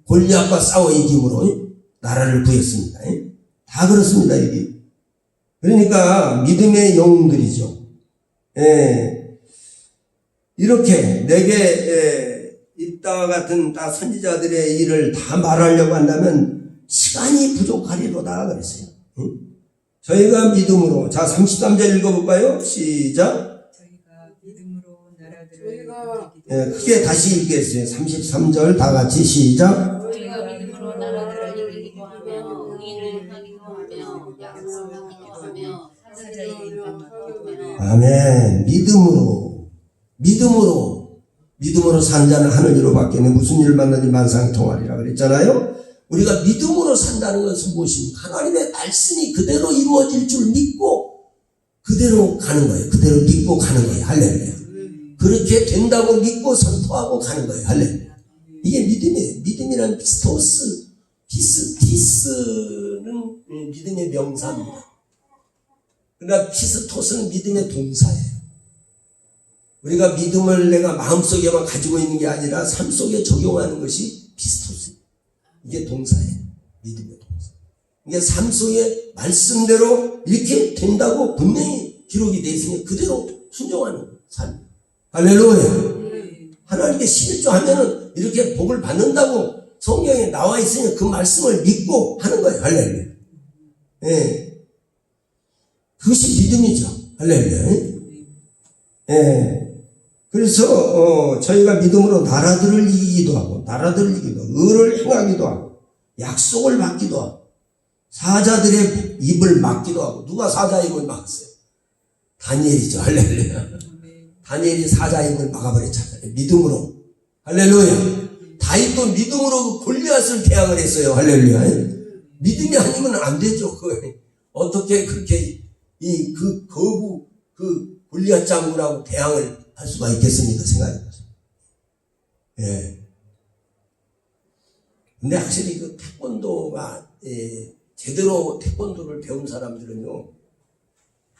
골리앗과 싸워 이김으로 나라를 구했습니다. 다 그렇습니다, 이게. 그러니까 믿음의 영웅들이죠. 이렇게 내게 이따와 같은 다 선지자들의 일을 다 말하려고 한다면 시간이 부족하리로다 그랬어요. 저희가 믿음으로, 자 33절 읽어볼까요? 시작. 저희가 믿음으로 나라들을 저희가 크게 다시 읽겠어요. 33절 다 같이 시작. 우리가 믿음으로 나라들을 이기기도 하며 의를 행하기도 하며 약속하기도 하며 사자의 이름을 맡기도 하며. 아멘. 믿음으로 산 자는 하늘 위로 밖에는 무슨 일 만나지 만상통하리라 그랬잖아요. 우리가 믿음으로 산다는 것은 무엇입니까? 하나님의 말씀이 그대로 이루어질 줄 믿고 그대로 가는 거예요. 그대로 믿고 가는 거예요. 할렐루야. 그렇게 된다고 믿고 선포하고 가는 거예요. 할렐루야. 이게 믿음이에요. 믿음이란 피스는 믿음의 명사입니다. 그러나 피스토스는 믿음의 동사예요. 우리가 믿음을 내가 마음속에만 가지고 있는 게 아니라 삶 속에 적용하는 것이 피스토스. 이게 동사예요. 믿음의 동사. 이게 삶 속에 말씀대로 이렇게 된다고 분명히 기록이 되어 있으니 그대로 순종하는 삶. 할렐루야. 하나님께 11조 하면은 이렇게 복을 받는다고 성경에 나와 있으니 그 말씀을 믿고 하는 거예요. 할렐루야. 예. 그것이 믿음이죠. 할렐루야. 예. 그래서 저희가 믿음으로 나라들을 이기기도 하고 의를 행하기도 하고 약속을 받기도 하고 사자들의 입을 막기도 하고. 누가 사자 입을 막았어요? 다니엘이죠. 할렐루야. 다니엘이 사자 입을 막아버렸잖아요. 믿음으로. 할렐루야. 다윗도 믿음으로 골리앗을 대항을 했어요. 할렐루야. 믿음이 아니면 안 되죠. 어떻게 그렇게 골리앗 장군하고 대항을 할 수가 있겠습니까? 생각해보세요. 예. 근데 확실히 그 태권도가, 제대로 태권도를 배운 사람들은요,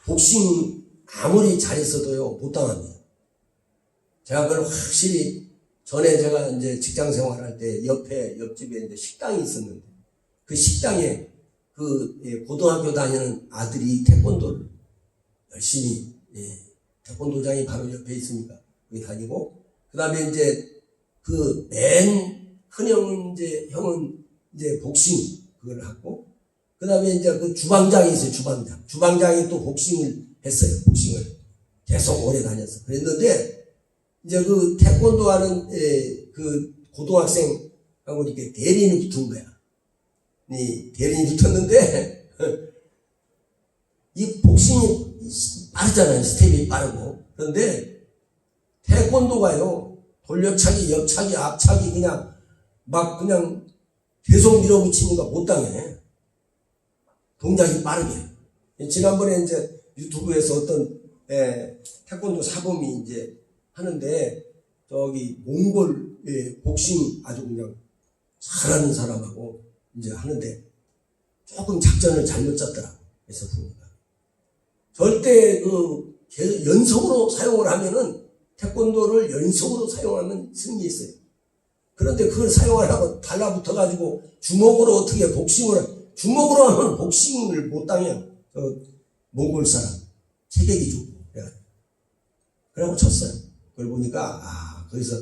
복싱 아무리 잘했어도요, 못 당합니다. 제가 그걸 확실히, 전에 제가 이제 직장 생활할 때 옆집에 이제 식당이 있었는데, 그 식당에 고등학교 다니는 아들이 태권도를 열심히, 태권도장이 바로 옆에 있으니까 거기 다니고, 그 다음에 이제 맨 큰 형은 이제 복싱 그걸 하고, 그 다음에 이제 그 주방장이 있어요. 주방장이 또 복싱을 했어요. 복싱을 계속 오래 다녔어. 그랬는데 이제 그 태권도 하는 그 고등학생하고 이렇게 대리인이 붙은 거야. 이 대리인이 붙었는데 이 복싱이 빠르잖아요. 스텝이 빠르고. 그런데 태권도가요, 돌려차기, 옆차기, 앞차기 그냥 계속 밀어붙이니까 못 당해. 동작이 빠르게. 지난번에 이제 유튜브에서 어떤 태권도 사범이 이제 하는데, 저기 몽골 복싱 아주 그냥 잘하는 사람하고 이제 하는데 조금 작전을 잘못 짰더라고. 그래서 보니까 절대 계속 연속으로 사용을 하면은 태권도를 연속으로 사용하면 승리했어요. 그런데 그걸 사용하려고 달라붙어가지고 주먹으로 어떻게 주먹으로 하면 복싱을 못 당해요. 몽골 사람 체격이 좋고 그래가지고 쳤어요. 그걸 보니까 거기서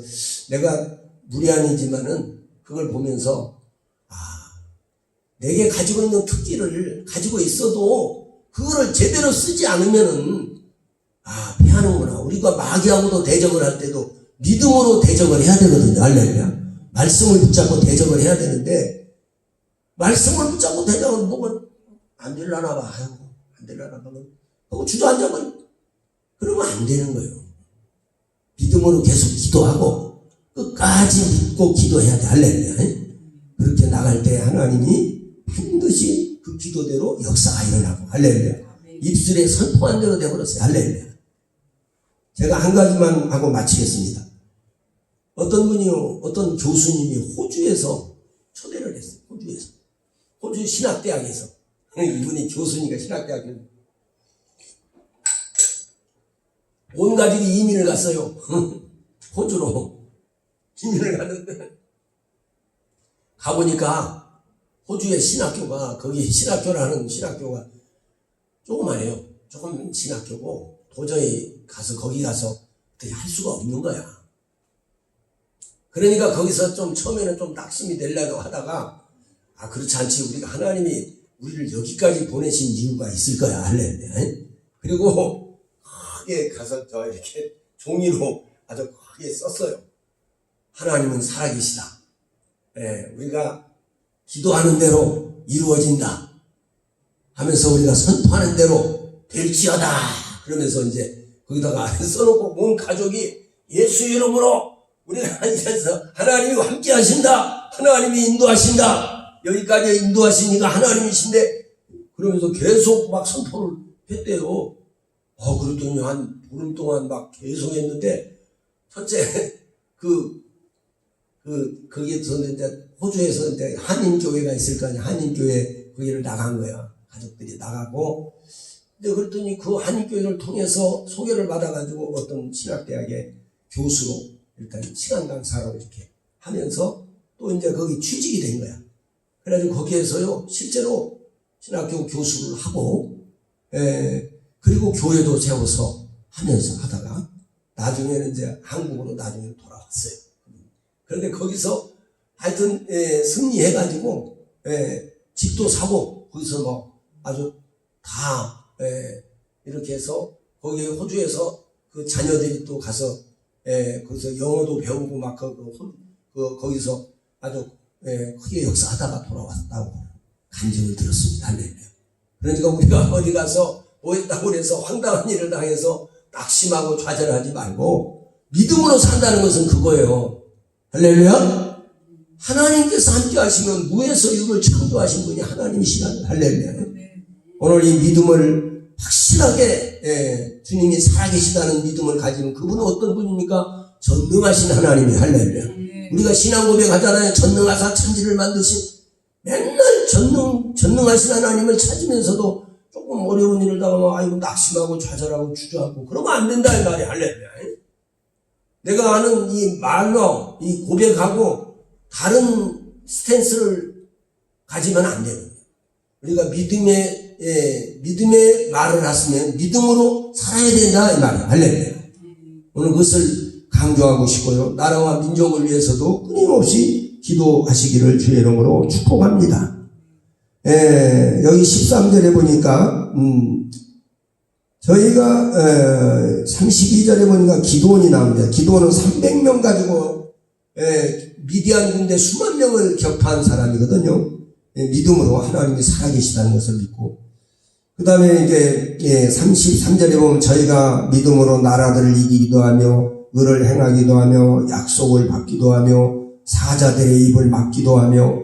내가 무리한이지만은 그걸 보면서 내게 가지고 있는 특기를 가지고 있어도 그거를 제대로 쓰지 않으면은 패하는구나. 우리가 마귀하고도 대적을 할 때도 믿음으로 대적을 해야 되거든요. 할렐루야. 말씀을 붙잡고 대적을 해야 되는데 말씀을 붙잡고 대적을 뭐가 안 되려나 봐. 안 되려나 봐. 하고 주저앉아버려. 그러면 안 되는 거예요. 믿음으로 계속 기도하고 끝까지 믿고 기도해야 돼. 할렐루야. 그렇게 나갈 때 하나님이 반드시 그 기도대로 역사가 일어나고 할렐루야. 입술에 선포한 대로 되어버렸어요. 할렐루야. 제가 한 가지만 하고 마치겠습니다. 어떤 교수님이 호주에서 초대를 했어요. 호주 신학대학에서. 이분이 교수니까 신학대학에서. 온 가족이 이민을 갔어요. 호주로. 이민을 갔는데. 가보니까 호주의 신학교가, 거기 신학교라는 신학교가 조그만해요. 조금 신학교고, 도저히 거기 가서 어떻게 할 수가 없는 거야. 그러니까 거기서 처음에는 좀 낙심이 되려고 하다가, 그렇지 않지. 우리가 하나님이 우리를 여기까지 보내신 이유가 있을 거야. 할렐루야. 그리고 크게 가서 이렇게 종이로 아주 크게 썼어요. 하나님은 살아계시다. 우리가 기도하는 대로 이루어진다 하면서 우리가 선포하는 대로 될지어다. 그러면서 이제 거기다가 써놓고 온 가족이 예수 이름으로 우리가 이제서 하나님이 함께 하신다. 하나님이 인도하신다. 여기까지 인도하시니까 하나님이신데 그러면서 계속 막 선포를 했대요. 그랬더니 한 보름 동안 막 계속 했는데 첫째 거기에서 이제 호주에서 이제 한인교회가 있을 거 아니야. 한인교회 거기를 나간 거야. 가족들이 나가고. 근데 그랬더니 그 한인교회를 통해서 소개를 받아가지고 어떤 신학대학의 교수로 일단 시간 강사로 이렇게 하면서 또 이제 거기 취직이 된 거야. 그래가지고 거기에서요, 실제로 신학교 교수를 하고, 그리고 교회도 세워서 하면서 하다가 나중에는 이제 한국으로 나중에 돌아왔어요. 그런데 거기서 하여튼 승리해가지고 집도 사고 거기서 뭐 아주 다 이렇게 해서 거기 호주에서 그 자녀들이 또 가서 거기서 영어도 배우고 막 거기서 아주 크게 역사하다가 돌아왔다고 간증을 들었습니다. 할렐루야. 그러니까 우리가 어디 가서 뭐 했다고 해서 황당한 일을 당해서 낙심하고 좌절하지 말고 믿음으로 산다는 것은 그거예요. 할렐루야. 하나님께서 함께 하시면 무에서 육을 창조하신 분이 하나님이시다. 할렐루야. 오늘 이 믿음을 확실하게 주님이 살아계시다는 믿음을 가지는 그분은 어떤 분입니까? 전능하신 하나님이. 할렐루야. 우리가 신앙 고백하잖아요. 전능하사 천지를 만드신 맨날 전능하신 하나님을 찾으면서도 조금 어려운 일을 당하면 낙심하고 좌절하고 주저하고 그러면 안 된다 이 말이야. 할렐루야. 내가 아는 이 말로 이 고백하고 다른 스탠스를 가지면 안 되는 거예요. 우리가 믿음의 말을 하시면 믿음으로 살아야 된다 이 말이야. 할렐루야. 오늘 그것을 강조하고 싶고요. 나라와 민족을 위해서도 끊임없이 기도하시기를 주의 이름으로 축복합니다. 여기 13절에 보니까 저희가 32절에 보니까 기도원이 나옵니다. 기도원은 300명 가지고 미디안 군대 수만 명을 격파한 사람이거든요. 믿음으로 하나님이 살아계시다는 것을 믿고, 그 다음에 이제 33절에 보면 저희가 믿음으로 나라들을 이기기도 하며 의를 행하기도 하며 약속을 받기도 하며 사자들의 입을 막기도 하며,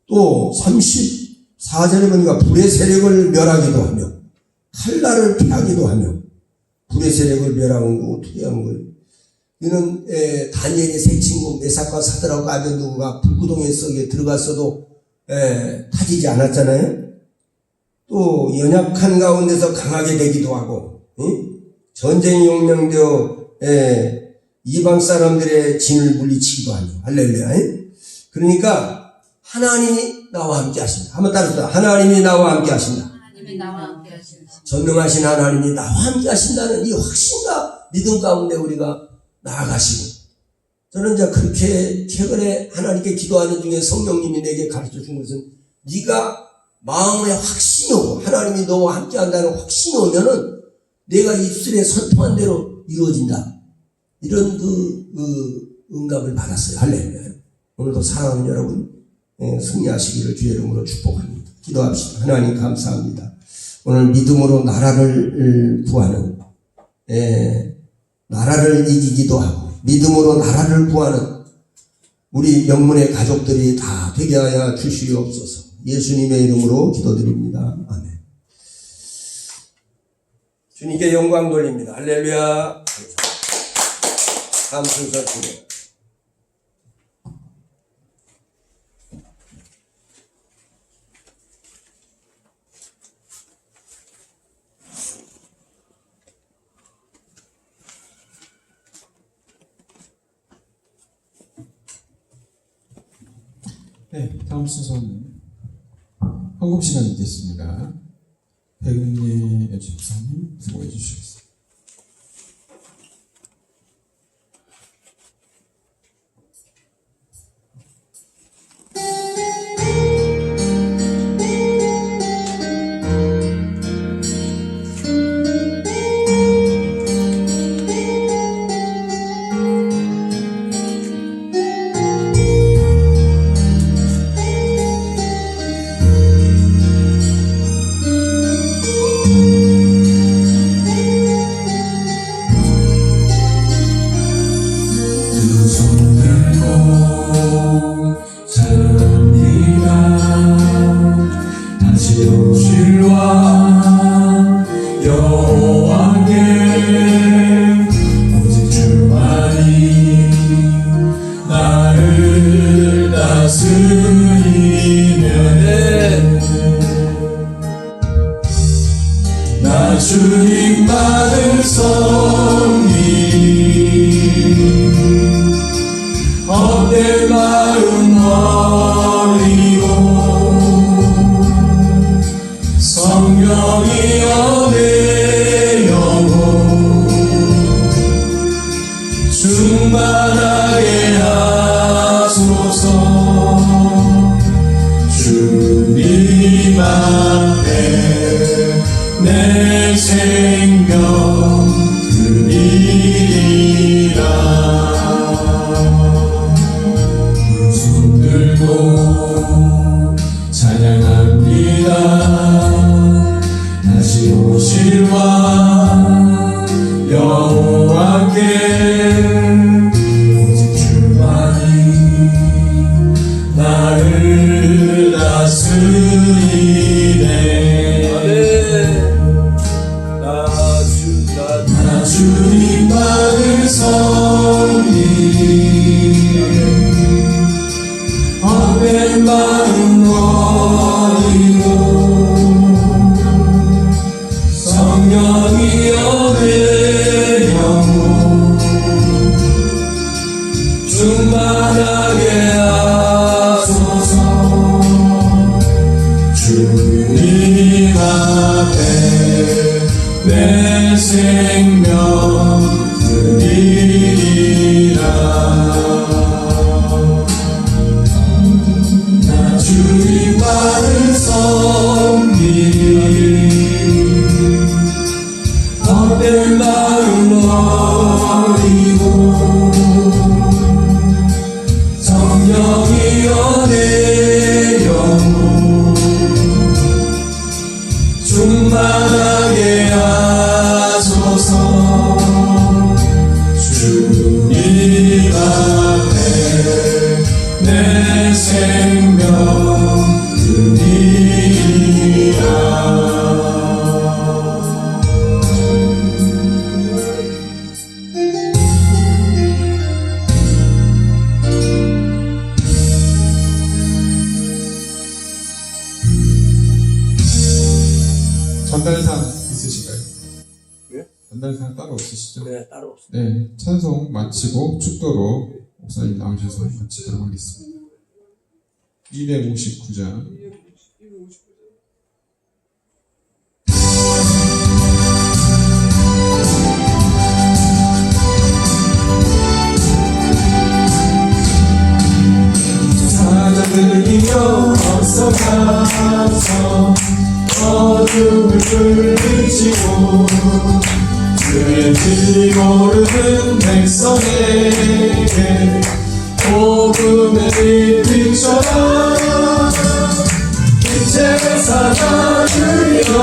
또 34절에 보니까 불의 세력을 멸하기도 하며 칼날을 피하기도 하며. 불의 세력을 멸하는 거 어떻게 하는 거예요? 이는 다니엘의 세 친구 메삭과 사드락과 아벤누고가 불구덩이 속에 들어갔어도 타지지 않았잖아요. 또 연약한 가운데서 강하게 되기도 하고, 전쟁이 용명되어 이방 사람들의 진을 물리치기도 하죠. 할렐루야. 그러니까 하나님이 나와 함께 하신다. 한번 따라서 하나님이 나와 함께 하신다. 하나님이 나와 함께 하시는 전능하신 하나님이 나와 함께 하신다는 이 확신과 믿음 가운데 우리가 나아가시고, 저는 이제 그렇게 최근에 하나님께 기도하는 중에 성령님이 내게 가르쳐 준 것은, 네가 마음에 확신이 오고 하나님이 너와 함께 한다는 확신이 오면은 내가 입술에 선포한 대로 이루어진다. 이런 응답을 받았어요. 할렐루야. 오늘도 사랑하는 여러분, 승리하시기를 주의 이름으로 축복합니다. 기도합시다. 하나님 감사합니다. 오늘 믿음으로 나라를 구하는, 나라를 이기기도 하고 믿음으로 나라를 구하는 우리 명문의 가족들이 다 되게 하여 주시옵소서. 예수님의 이름으로 기도드립니다. 아멘. 주님께 영광 돌립니다. 할렐루야. 다음 순서 주님. 네, 다음 순서는 헌금 시간이 있겠습니다. 백은리 집사님 수고해 주시겠습니다. 주님만을 섬기 헛된 마음 버리고 성령이여 내 영혼 충만하게 하소서. 주님 앞에 내 생명 드리리라. 손 들고 찬양합니다. 다시 오실 왕 여호와께 오직 주만이 나를 다스리네. 나 주님만을 섬기 헛된 마음 버리고 성령이여 내 영혼 충만하게 하소서. 주님 앞에 내 생명 드리리라. 나 주님만을 섬기 헛된 마음 버리고 성령이여 내 영혼 충만하게 하소서. 주님 앞에 내 생명 드리리라. 전달상 있으신가요? 예? 전달상 따로 없으시죠? 네, 따로 없습니다. 네, 찬송 마치고 축도로 목사님 나오셔서 마치도록 하겠습니다. 259장 259장. 사자들이여 어서 가서 어둠을 물리치고 주의 진리 모르는 백성에게 복음의 빛 비춰라. 빛의 사자들이여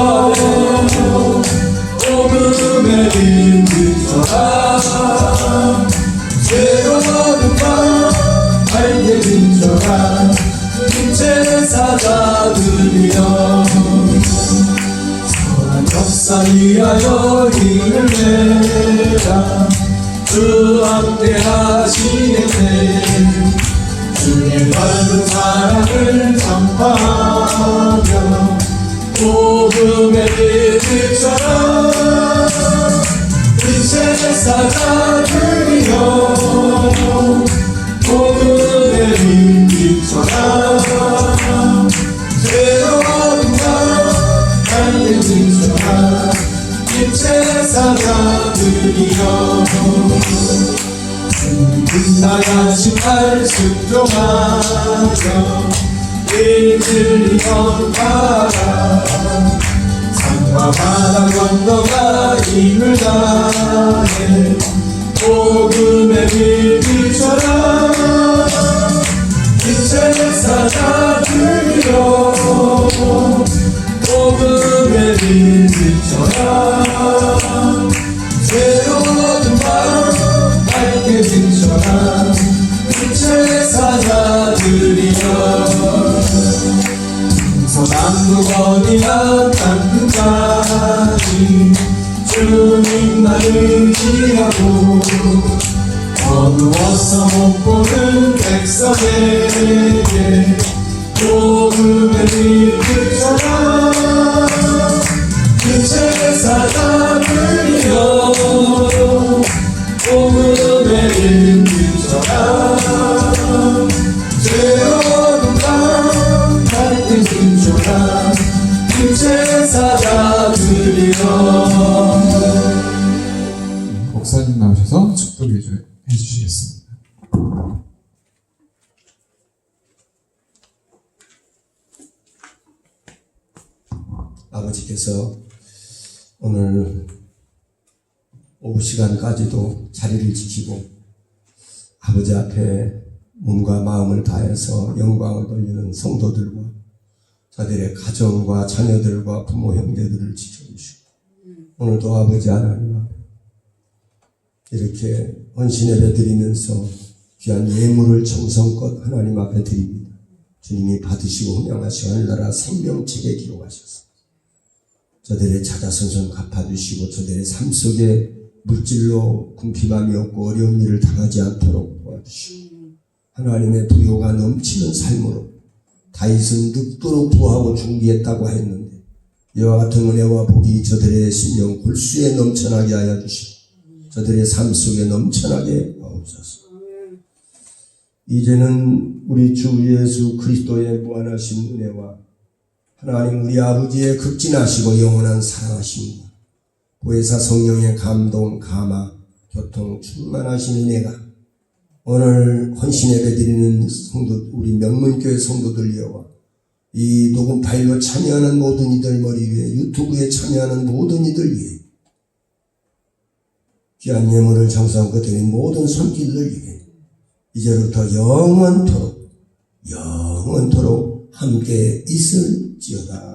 복음의 빛 비춰라. 새로운 밤 밝게 비춰라. 빛의 사자들이여 선한 역사 위하여 힘을 내라. 주 함께 하시겠네. 주의 넓은 사랑을 전파하며 복음의 빛 비춰라. 빛의 사자들이여 복음의 빛 비춰라. 새로운 밤 밝게 비춰라. 빛의 사자들이여 나가신 날 순종하여 인질이 건너라. 산과 바다 건너가 힘을 다해 복음의 빛 비춰라. 빛의 사자들이여 복음의 빛 비춰라. 새로운 밤 밝게 비춰라. 빛의 사자들이여 서남북어디나 땅끝까지 주님만 의지하고 어두워서 못 보는 백성에게 복음의 빛 비춰라. 빛의 사자들이여 복음의 빛 비춰라. 새로운 밤 밝게 비춰라. 빛의 사자들이여 목사님 나오셔서 축도해 주시겠습니다. 아버지께서 오늘 오후 시간까지도 자리를 지키고 아버지 앞에 몸과 마음을 다해서 영광을 돌리는 성도들과 저들의 가정과 자녀들과 부모 형제들을 지켜주시고 오늘도 아버지 하나님 앞에 이렇게 헌신 예배 드리면서 귀한 예물을 정성껏 하나님 앞에 드립니다. 주님이 받으시고 헌양하시고 하늘나라 생명책에 기록하셨습니다. 저들의 자자손손 갚아주시고 저들의 삶 속에 물질로 궁핍함이 없고 어려운 일을 당하지 않도록 도와주시고 하나님의 부요가 넘치는 삶으로 다윗은 늙도록 부하고 중비했다고 했는데 이와 같은 은혜와 복이 저들의 심령 골수에 넘쳐나게 하여 주시고 저들의 삶 속에 넘쳐나게 하옵소서. 이제는 우리 주 예수 그리스도의 무한하신 은혜와 하나님 우리 아버지의 극진하시고 영원한 사랑하심과 보혜사 성령의 감동, 감화, 교통, 충만하신 은혜가 오늘 헌신 예배 드리는 성도, 우리 명문교회 성도들이여와 이 녹음 파일로 참여하는 모든 이들 머리 위에 유튜브에 참여하는 모든 이들 위에 귀한 예물을 정성껏 드린 모든 손길들 위해 이제부터 영원토록 함께 있을지어다.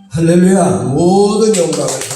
할렐루야. 모든 영광을